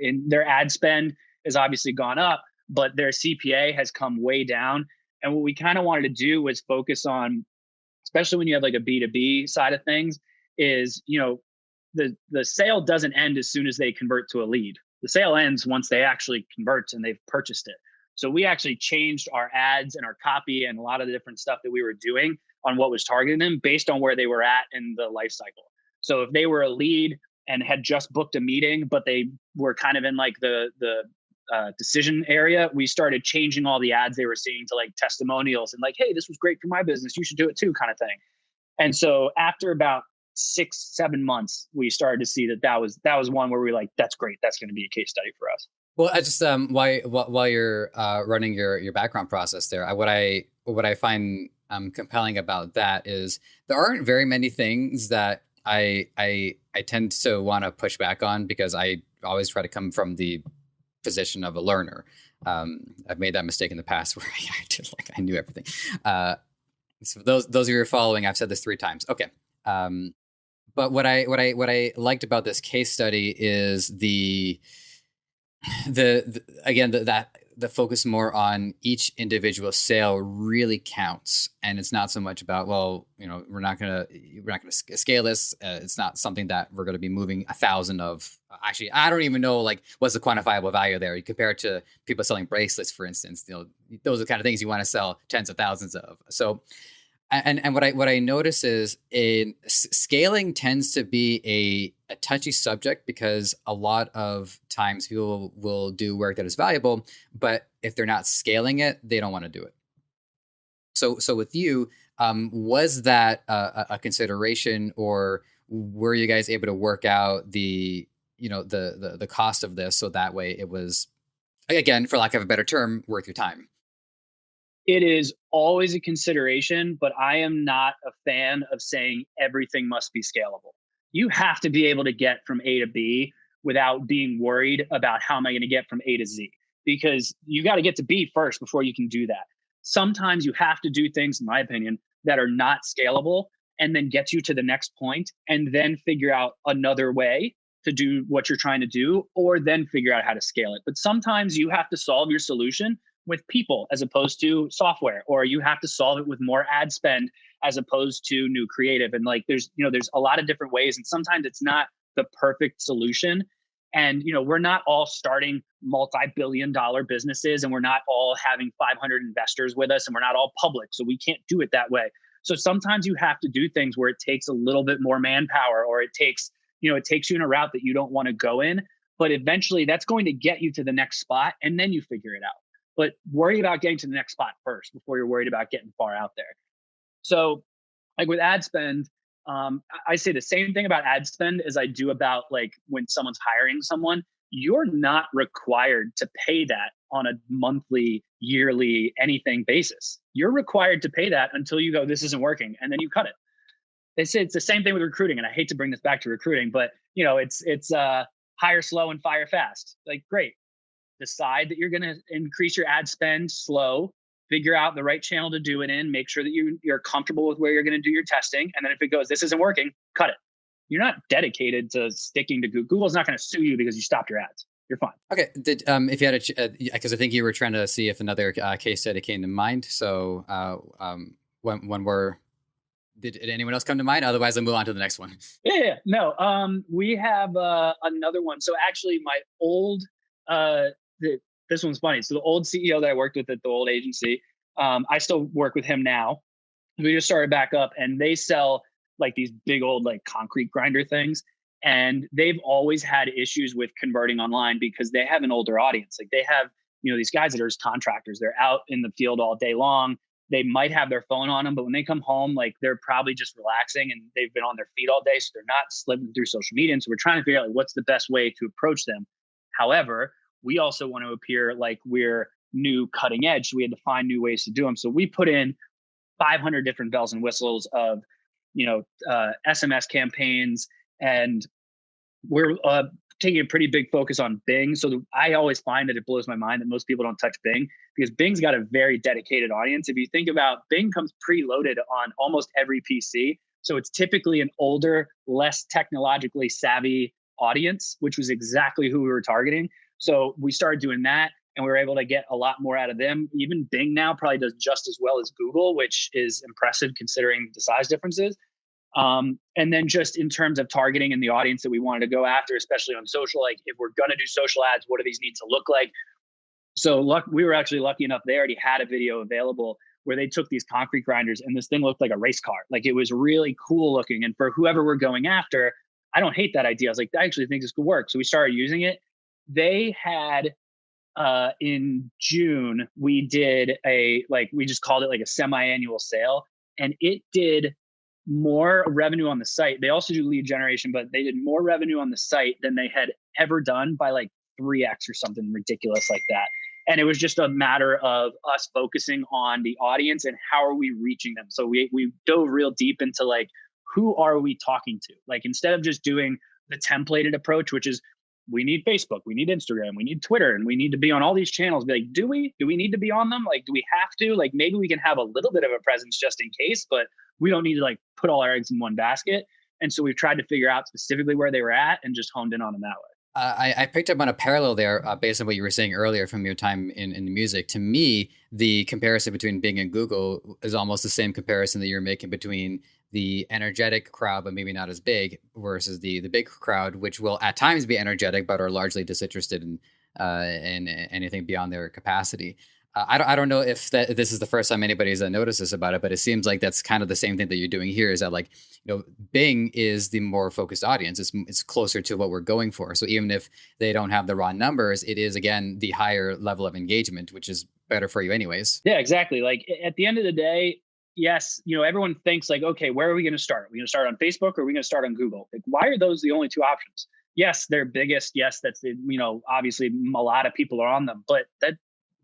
in their ad spend has obviously gone up, but their CPA has come way down. And what we kind of wanted to do was focus on, especially when you have like a B2B side of things, is, the sale doesn't end as soon as they convert to a lead. The sale ends once they actually convert and they've purchased it. So we actually changed our ads and our copy and a lot of the different stuff that we were doing on what was targeting them based on where they were at in the life cycle. So if they were a lead and had just booked a meeting, but they were kind of in like the decision area, we started changing all the ads they were seeing to like testimonials and like, hey, this was great for my business, you should do it too, kind of thing. And so after about 6-7 months, we started to see that was one where we were like, that's great, that's going to be a case study for us.
Well, I just while you're running your background process there, what I find compelling about that is there aren't very many things that I tend to want to push back on, because I always try to come from the position of a learner. I've made that mistake in the past where I did like I knew everything. So those of you who are following, I've said this 3 times. Okay. But what I liked about this case study is the focus more on each individual sale really counts, and it's not so much about, well, we're not gonna scale this. It's not something that we're gonna be moving 1,000 of. Actually, I don't even know like what's the quantifiable value there. You compare it to people selling bracelets, for instance. Those are the kind of things you want to sell tens of thousands of. So And what I notice is scaling tends to be a touchy subject, because a lot of times people will do work that is valuable, but if they're not scaling it, they don't want to do it. So with you, was that a consideration, or were you guys able to work out the cost of this so that way it was, again, for lack of a better term, worth your time?
It is always a consideration, but I am not a fan of saying everything must be scalable. You have to be able to get from A to B without being worried about how am I going to get from A to Z, because you got to get to B first before you can do that. Sometimes you have to do things, in my opinion, that are not scalable and then get you to the next point, and then figure out another way to do what you're trying to do, or then figure out how to scale it. But sometimes you have to solve your solution with people as opposed to software, or you have to solve it with more ad spend as opposed to new creative. And like, there's a lot of different ways, and sometimes it's not the perfect solution. And, we're not all starting multi-billion-dollar businesses, and we're not all having 500 investors with us, and we're not all public. So we can't do it that way. So sometimes you have to do things where it takes a little bit more manpower, or it takes you in a route that you don't want to go in, but eventually that's going to get you to the next spot, and then you figure it out. But worry about getting to the next spot first before you're worried about getting far out there. So like with ad spend, I say the same thing about ad spend as I do about like when someone's hiring someone. You're not required to pay that on a monthly, yearly, anything basis. You're required to pay that until you go, this isn't working, and then you cut it. They say it's the same thing with recruiting, and I hate to bring this back to recruiting, but it's hire slow and fire fast. Like, great. Decide that you're going to increase your ad spend slow, figure out the right channel to do it in, make sure that you're comfortable with where you're going to do your testing. And then if it goes, this isn't working, cut it. You're not dedicated to sticking to Google. Google's not going to sue you because you stopped your ads. You're fine.
Okay. If you had because I think you were trying to see if another case study came to mind. So did anyone else come to mind? Otherwise, I'll move on to the next one.
Yeah. No. We have another one. So actually, my old this one's funny. So the old CEO that I worked with at the old agency, I still work with him now. We just started back up, and they sell like these big old like concrete grinder things. And they've always had issues with converting online because they have an older audience. Like they have, these guys that are just contractors. They're out in the field all day long. They might have their phone on them, but when they come home, like they're probably just relaxing and they've been on their feet all day. So they're not slipping through social media. And so we're trying to figure out like, what's the best way to approach them. However, we also want to appear like we're new, cutting edge. So we had to find new ways to do them. So we put in 500 different bells and whistles of, SMS campaigns, and we're taking a pretty big focus on Bing. So I always find that it blows my mind that most people don't touch Bing, because Bing's got a very dedicated audience. If you think about, Bing comes preloaded on almost every PC. So it's typically an older, less technologically savvy audience, which was exactly who we were targeting. So we started doing that, and we were able to get a lot more out of them. Even Bing now probably does just as well as Google, which is impressive considering the size differences. And then just in terms of targeting and the audience that we wanted to go after, especially on social, like if we're going to do social ads, what do these need to look like? So we were actually lucky enough, they already had a video available where they took these concrete grinders, and this thing looked like a race car. Like it was really cool looking. And for whoever we're going after, I don't hate that idea. I was like, I actually think this could work. So we started using it. They had, in June, we did we just called it like a semi-annual sale, and it did more revenue on the site. They also do lead generation, but they did more revenue on the site than they had ever done by like 3x or something ridiculous like that. And it was just a matter of us focusing on the audience and how are we reaching them. So we dove real deep into like, who are we talking to? Like, instead of just doing the templated approach, which is we need Facebook, we need Instagram, we need Twitter, and we need to be on all these channels. Be like, do we need to be on them? Like, do we have to? Like, maybe we can have a little bit of a presence just in case, but we don't need to like put all our eggs in one basket. And so we've tried to figure out specifically where they were at and just honed in on them that way.
I picked up on a parallel there based on what you were saying earlier from your time in music. To me, the comparison between Bing and Google is almost the same comparison that you're making between the energetic crowd, but maybe not as big, versus the big crowd, which will at times be energetic, but are largely disinterested in anything beyond their capacity. I don't know if this is the first time anybody's noticed this about it, but it seems like that's kind of the same thing that you're doing here. Is that like, Bing is the more focused audience. It's closer to what we're going for. So even if they don't have the raw numbers, it is again the higher level of engagement, which is better for you anyways.
Yeah, exactly. Like at the end of the day, yes, everyone thinks like, okay, where are we going to start? Are we going to start on Facebook or are we going to start on Google? Like, why are those the only two options? Yes, they're biggest. Yes, that's the, obviously a lot of people are on them, but that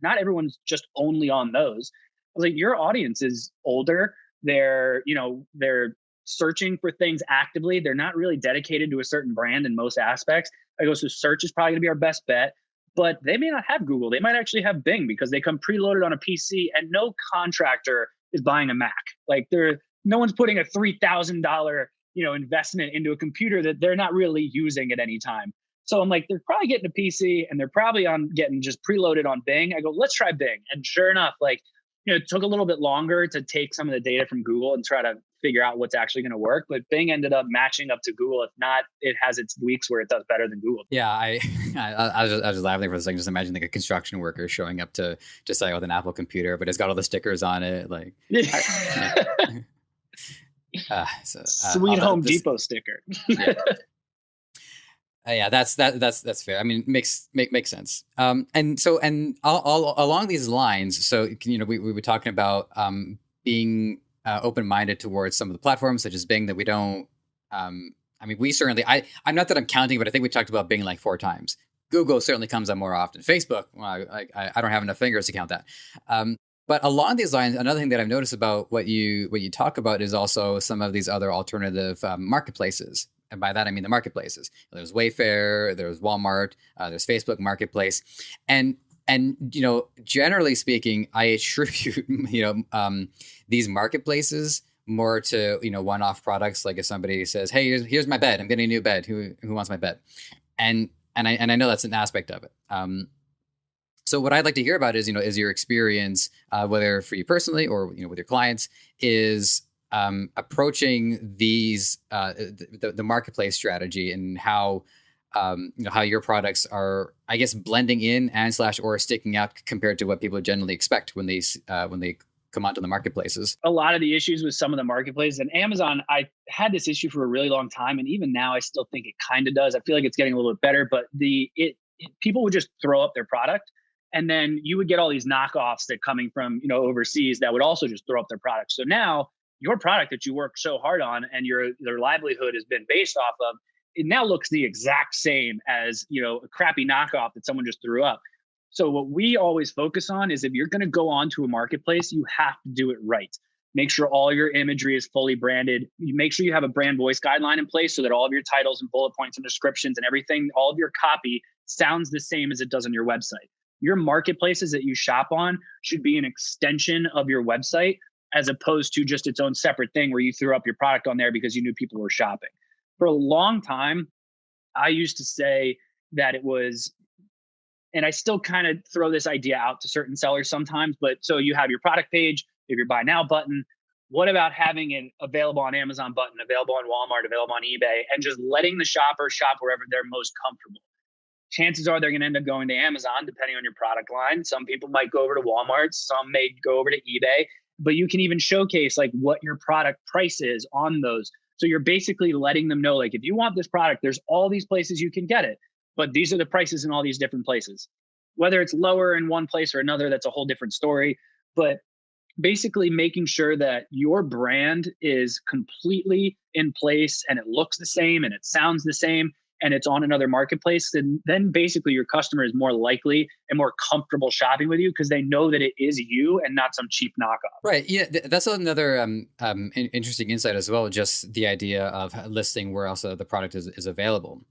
not everyone's just only on those. Like your audience is older. They're searching for things actively. They're not really dedicated to a certain brand in most aspects. I go, so search is probably going to be our best bet, but they may not have Google. They might actually have Bing because they come preloaded on a PC and no contractor is buying a Mac. Like no one's putting a $3,000, investment into a computer that they're not really using at any time. So I'm like, they're probably getting a PC and they're probably getting just preloaded on Bing. I go, let's try Bing. And sure enough, like, it took a little bit longer to take some of the data from Google and try to figure out what's actually going to work. But Bing ended up matching up to Google. If not, it has its weeks where it does better than Google.
Yeah, I was just laughing for a second. Just imagine like a construction worker showing up to site with an Apple computer, but it's got all the stickers on it. Like,
sweet Home Depot sticker.
Yeah. Yeah, that's fair. I mean, makes sense. And all along these lines. So we were talking about being open-minded towards some of the platforms such as Bing that we don't. I mean, we certainly. I'm not that I'm counting, but I think we talked about Bing like 4 times. Google certainly comes up more often. Facebook, well, I don't have enough fingers to count that. But along these lines, another thing that I've noticed about what you talk about is also some of these other alternative marketplaces. And by that, I mean the marketplaces. There's Wayfair, there's Walmart, there's Facebook Marketplace. And generally speaking, I attribute, these marketplaces more to, one-off products. Like if somebody says, hey, here's my bed. I'm getting a new bed. Who wants my bed? And I know that's an aspect of it. So what I'd like to hear about is your experience, whether for you personally or, with your clients, is approaching these the marketplace strategy and how how your products are, I guess, blending in or sticking out compared to what people generally expect when they come onto the marketplaces.
A lot of the issues with some of the marketplaces and Amazon, I had this issue for a really long time, and even now I still think it kind of does. I feel like it's getting a little bit better, but people would just throw up their product. And then you would get all these knockoffs that coming from, overseas that would also just throw up their product. So now your product that you work so hard on and your livelihood has been based off of, it now looks the exact same as, a crappy knockoff that someone just threw up. So what we always focus on is if you're going to go onto a marketplace, you have to do it right. Make sure all your imagery is fully branded. You make sure you have a brand voice guideline in place so that all of your titles and bullet points and descriptions and everything, all of your copy sounds the same as it does on your website. Your marketplaces that you shop on should be an extension of your website as opposed to just its own separate thing where you threw up your product on there because you knew people were shopping. For a long time, I used to say that it was, and I still kind of throw this idea out to certain sellers sometimes, but so you have your product page, you have your buy now button. What about having an available on Amazon button, available on Walmart, available on eBay, and just letting the shopper shop wherever they're most comfortable? Chances are they're going to end up going to Amazon, depending on your product line. Some people might go over to Walmart. Some may go over to eBay. But you can even showcase like what your product price is on those. So you're basically letting them know, like, if you want this product, there's all these places you can get it. But these are the prices in all these different places. Whether it's lower in one place or another, that's a whole different story. But basically making sure that your brand is completely in place and it looks the same and it sounds the same and it's on another marketplace, then basically your customer is more likely and more comfortable shopping with you because they know that it is you and not some cheap knockoff.
Right. Yeah, that's another interesting insight as well. Just the idea of listing where else the product is available.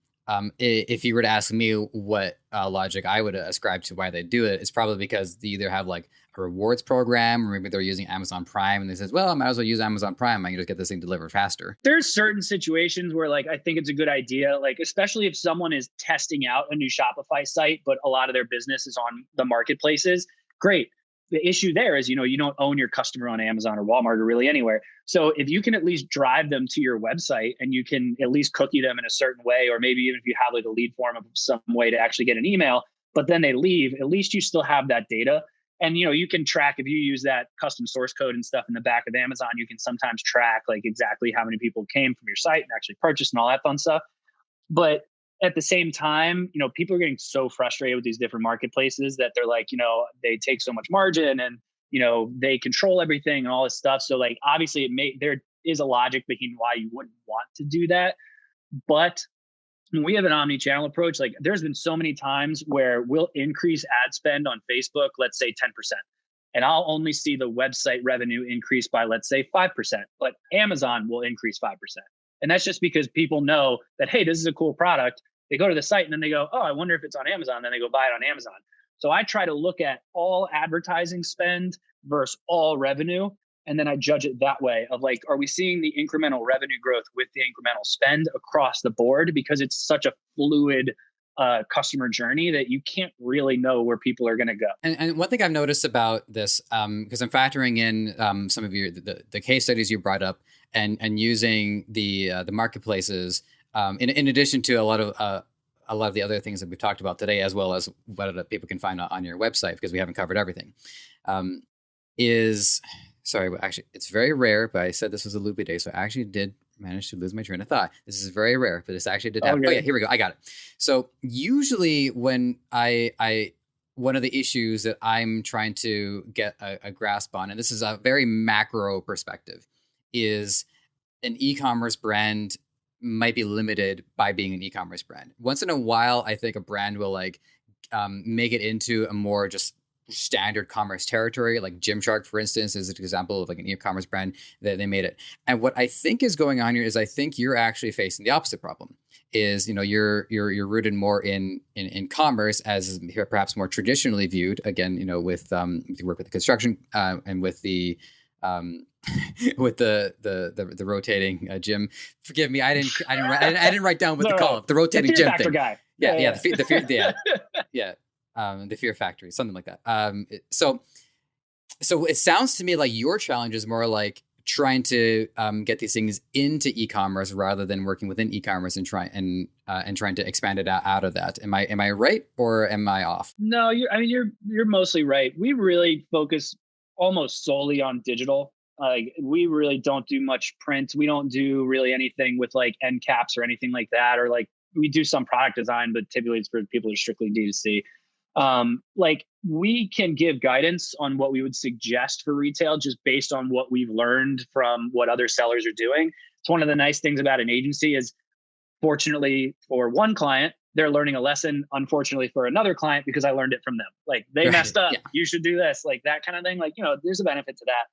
If you were to ask me what logic I would ascribe to why they do it, it's probably because they either have like a rewards program or maybe they're using Amazon Prime and they says, well, I might as well use Amazon Prime. I can just get this thing delivered faster.
There's certain situations where like, I think it's a good idea, like, especially if someone is testing out a new Shopify site, but a lot of their business is on the marketplaces. Great. The issue there is, you don't own your customer on Amazon or Walmart or really anywhere. So if you can at least drive them to your website and you can at least cookie them in a certain way, or maybe even if you have like a lead form of some way to actually get an email, but then they leave, at least you still have that data. And, you can track, if you use that custom source code and stuff in the back of Amazon, you can sometimes track like exactly how many people came from your site and actually purchased and all that fun stuff. But at the same time, people are getting so frustrated with these different marketplaces that they're like, they take so much margin and, they control everything and all this stuff. So like, obviously there is a logic behind why you wouldn't want to do that. But when we have an omni-channel approach, like there's been so many times where we'll increase ad spend on Facebook, let's say 10%. And I'll only see the website revenue increase by, let's say 5%, but Amazon will increase 5%. And that's just because people know that, hey, this is a cool product. They go to the site and then they go, oh, I wonder if it's on Amazon. Then they go buy it on Amazon. So I try to look at all advertising spend versus all revenue. And then I judge it that way of like, are we seeing the incremental revenue growth with the incremental spend across the board? Because it's such a fluid customer journey that you can't really know where people are going to go.
And one thing I've noticed about this, because I'm factoring in some of the case studies you brought up and using the marketplaces, in addition to a lot of the other things that we've talked about today, as well as what people can find on your website, because we haven't covered everything, actually, it's very rare, but I said this was a loopy day, so I actually did manage to lose my train of thought. This is very rare, but this actually did happen. Okay. Oh yeah, here we go. I got it. So usually when one of the issues that I'm trying to get a grasp on, and this is a very macro perspective, is an e-commerce brand might be limited by being an e-commerce brand. Once in a while, I think a brand will make it into a more just standard commerce territory, like Gymshark, for instance, is an example of like an e-commerce brand that they made it. And what I think is going on here is I think you're actually facing the opposite problem. Is you're rooted more in commerce as perhaps more traditionally viewed. Again, with you work with the construction and with the with the rotating gym. Forgive me, I didn't write down what to call it. The rotating gym thing.
Guy.
The Fear Factory, something like that. So it sounds to me like your challenge is more like trying to get these things into e-commerce rather than working within e-commerce and trying to expand it out of that. Am I right or am I off?
No, you're mostly right. We really focus almost solely on digital. We really don't do much print. We don't do really anything with like end caps or anything like that, or like we do some product design, but typically it's for people who are strictly D2C. We can give guidance on what we would suggest for retail just based on what we've learned from what other sellers are doing. It's one of the nice things about an agency is, fortunately for one client, they're learning a lesson. Unfortunately for another client, because I learned it from them. Like they messed up, You should do this, like that kind of thing. Like, there's a benefit to that.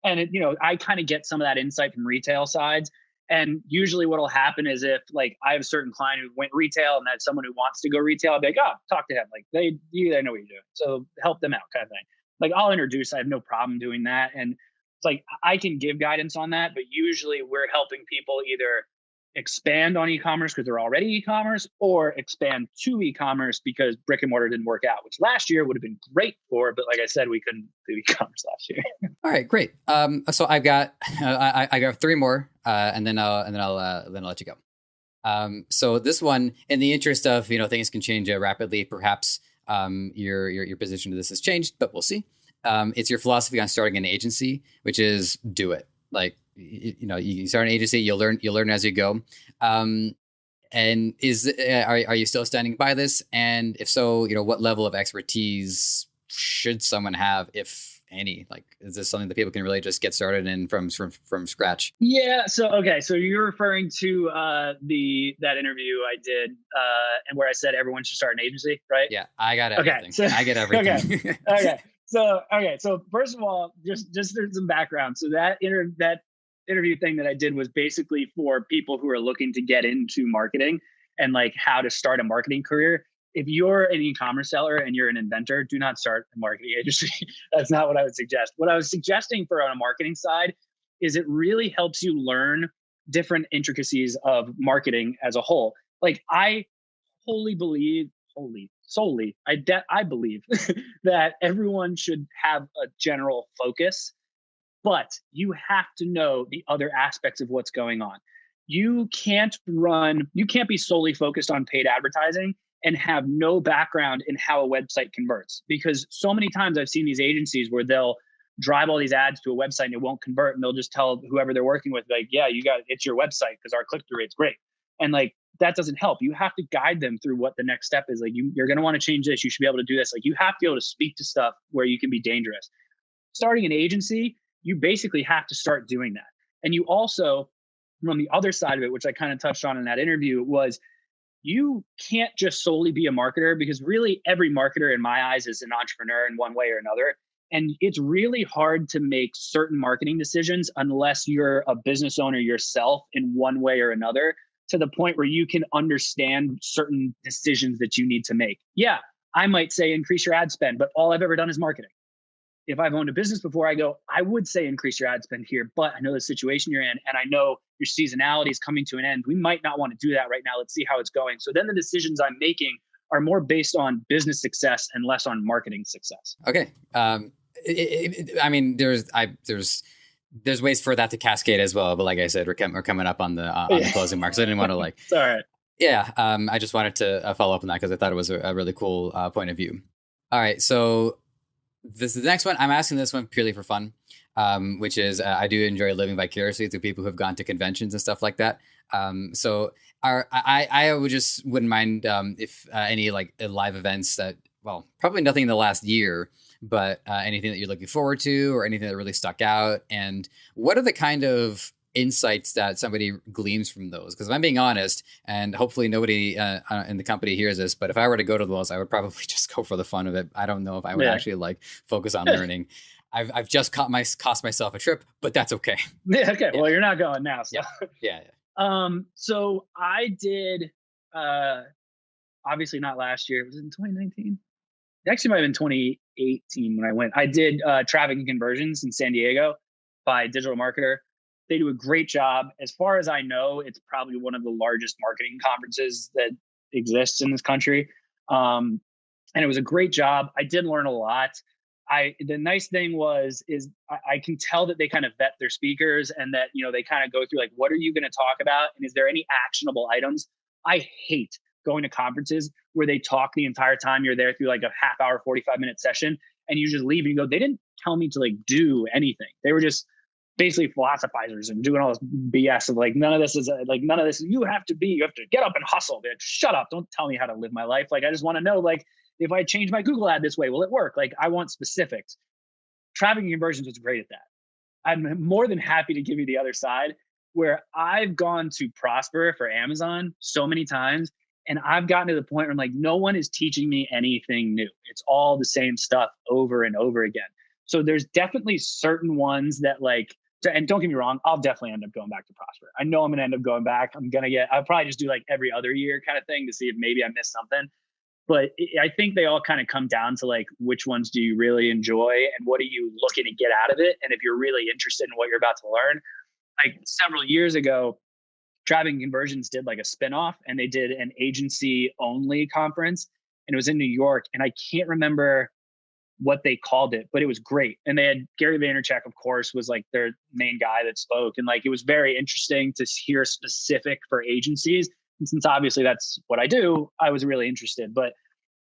And I kind of get some of that insight from retail sides. And usually what'll happen is if like I have a certain client who went retail and that's someone who wants to go retail, I'll be like, oh, talk to him. Like they know what you're doing. So help them out kind of thing. Like I'll introduce, I have no problem doing that. And it's like, I can give guidance on that, but usually we're helping people either expand on e-commerce because they're already e-commerce, or expand to e-commerce because brick and mortar didn't work out, which last year would have been great for, but like I said, we couldn't do e-commerce last year.
All right, great. So I've got I got three more, and then I'll let you go. So this one, in the interest of things can change rapidly, perhaps your position to this has changed, but we'll see. It's your philosophy on starting an agency, which is do it. Like you start an agency, you'll learn as you go. And are you still standing by this? And if so, what level of expertise should someone have, if any? Like, is this something that people can really just get started in from scratch?
Yeah. So you're referring to that interview I did, and where I said everyone should start an agency, right?
Yeah, I got everything.
Okay,
I get everything.
Okay. So first of all, just some background. So that interview thing that I did was basically for people who are looking to get into marketing and like how to start a marketing career. If you're an e-commerce seller and you're an inventor, do not start a marketing agency. That's not what I would suggest. What I was suggesting for on a marketing side is it really helps you learn different intricacies of marketing as a whole. Like I wholly believe, I believe that everyone should have a general focus, but you have to know the other aspects of what's going on. You can't be solely focused on paid advertising and have no background in how a website converts. Because so many times I've seen these agencies where they'll drive all these ads to a website and it won't convert, and they'll just tell whoever they're working with, like, yeah, it's your website because our click-through rate's great. And like, that doesn't help. You have to guide them through what the next step is. Like, you're going to want to change this. You should be able to do this. Like, you have to be able to speak to stuff where you can be dangerous. Starting an agency, you basically have to start doing that. And you also, from the other side of it, which I kind of touched on in that interview, was you can't just solely be a marketer, because really every marketer in my eyes is an entrepreneur in one way or another. And it's really hard to make certain marketing decisions unless you're a business owner yourself in one way or another, to the point where you can understand certain decisions that you need to make. Yeah, I might say increase your ad spend, but all I've ever done is marketing. If I've owned a business before, I would say increase your ad spend here, but I know the situation you're in, and I know your seasonality is coming to an end. We might not want to do that right now. Let's see how it's going. So then the decisions I'm making are more based on business success and less on marketing success.
Okay. I mean, there's ways for that to cascade as well, but like I said, we're coming up on the closing mark, so I didn't want to like.
It's all right.
Yeah. I just wanted to follow up on that because I thought it was a really cool point of view. All right, so this is the next one. I'm asking this one purely for fun, which is I do enjoy living vicariously through people who have gone to conventions and stuff like that. So I wouldn't mind if any like live events that, well, probably nothing in the last year, but anything that you're looking forward to or anything that really stuck out. And what are the kind of insights that somebody gleans from those? Because if I'm being honest, and hopefully nobody in the company hears this, but if I were to go to those, I would probably just go for the fun of it. I don't know if I would actually like focus on learning. I've just cost myself a trip, but that's okay.
Yeah, okay. Yeah. Well, you're not going now. So.
Yeah.
So I did, obviously not last year. Was it in 2019? It actually might have been 2018 when I went. I did traffic and conversions in San Diego by Digital Marketer. They do a great job. As far as I know, it's probably one of the largest marketing conferences that exists in this country. And it was a great job. I did learn a lot. The nice thing is I can tell that they kind of vet their speakers, and that, they kind of go through like, what are you going to talk about? And is there any actionable items? I hate going to conferences where they talk the entire time you're there through like a half hour, 45-minute session, and you just leave and you go, they didn't tell me to like do anything. They were just basically philosophizers and doing all this BS of like, none of this, you have to get up and hustle. Like, shut up. Don't tell me how to live my life. Like, I just want to know, like, if I change my Google ad this way, will it work? Like, I want specifics. Traffic and conversions is great at that. I'm more than happy to give you the other side, where I've gone to Prosper for Amazon so many times, and I've gotten to the point where I'm like, no one is teaching me anything new. It's all the same stuff over and over again. So there's definitely certain ones that like, and don't get me wrong, I'll definitely end up going back to Prosper. I know I'm going to end up going back. I'll probably just do like every other year kind of thing to see if maybe I missed something. But I think they all kind of come down to like, which ones do you really enjoy and what are you looking to get out of it? And if you're really interested in what you're about to learn, like several years ago, Traffic and Conversions did like a spinoff, and they did an agency only conference, and it was in New York. And I can't remember what they called it, but it was great. And they had Gary Vaynerchuk, of course, was like their main guy that spoke. And like, it was very interesting to hear specific for agencies. And since obviously that's what I do, I was really interested. But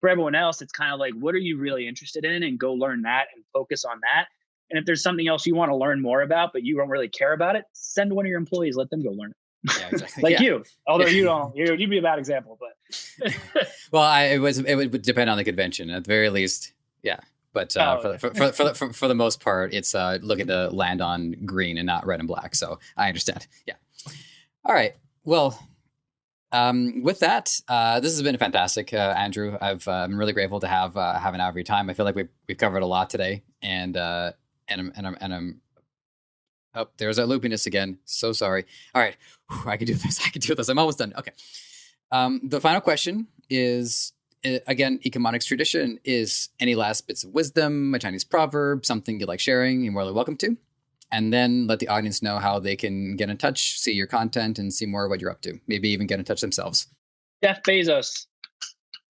for everyone else, it's kind of like, what are you really interested in? And go learn that and focus on that. And if there's something else you want to learn more about, but you don't really care about it, send one of your employees, let them go learn it. Yeah, exactly. Like you, although you'd be a bad example, but.
Well, it would depend on the convention at the very least. Yeah. But for the most part, it's looking to land on green and not red and black. So I understand. Yeah. All right. Well, with that, this has been fantastic, Andrew. I'm really grateful to have an hour of your time. I feel like we've covered a lot today, and I'm oh, there's that loopiness again. So sorry. All right, I can do this. I'm almost done. Okay. The final question is, again, Ecomonics tradition is any last bits of wisdom, a Chinese proverb, something you like sharing, you're more than welcome to. And then let the audience know how they can get in touch, see your content, and see more of what you're up to. Maybe even get in touch themselves.
Jeff Bezos.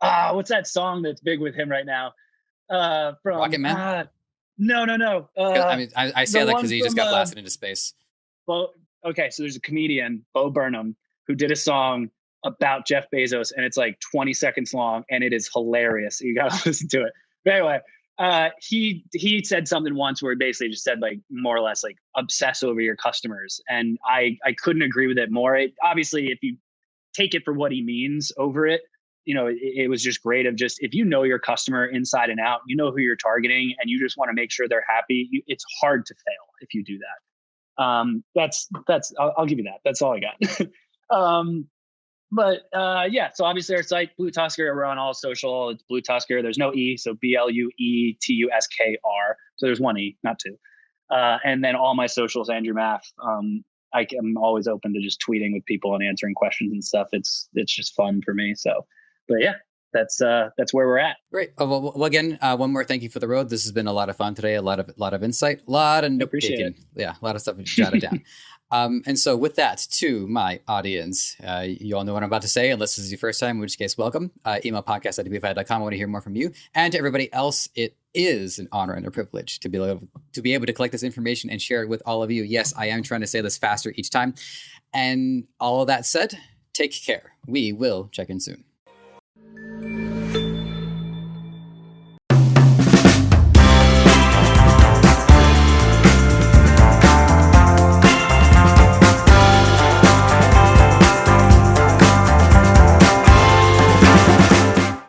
What's that song that's big with him right now? From
Rocket Man?
No.
I say that because he just got blasted into space.
Well, okay, so there's a comedian, Bo Burnham, who did a song about Jeff Bezos, and it's like 20 seconds long, and it is hilarious. You got to listen to it. But anyway, he said something once where he basically just said, like, more or less, like, obsess over your customers. And I couldn't agree with it more. Obviously, if you take it for what he means over it, it was just great of just, if you know your customer inside and out, you know who you're targeting, and you just want to make sure they're happy, it's hard to fail if you do that. I'll give you that. That's all I got. But so obviously our site, Bluetuskr, we're on all social. It's Bluetuskr. There's no E, so BLUETUSKR. So there's one E, not two. And then all my socials, Andrew Maff. I'm always open to just tweeting with people and answering questions and stuff. It's just fun for me. So, but yeah, that's where we're at.
Great. Well, again, one more thank you for the road. This has been a lot of fun today. A lot of insight, a lot of
appreciate it.
Yeah, a lot of stuff jotted down. And so with that, to my audience, you all know what I'm about to say, unless this is your first time, in which case, welcome. Email podcast@debutify.com. I want to hear more from you. And to everybody else, it is an honor and a privilege to be able to collect this information and share it with all of you. Yes, I am trying to say this faster each time. And all of that said, take care. We will check in soon.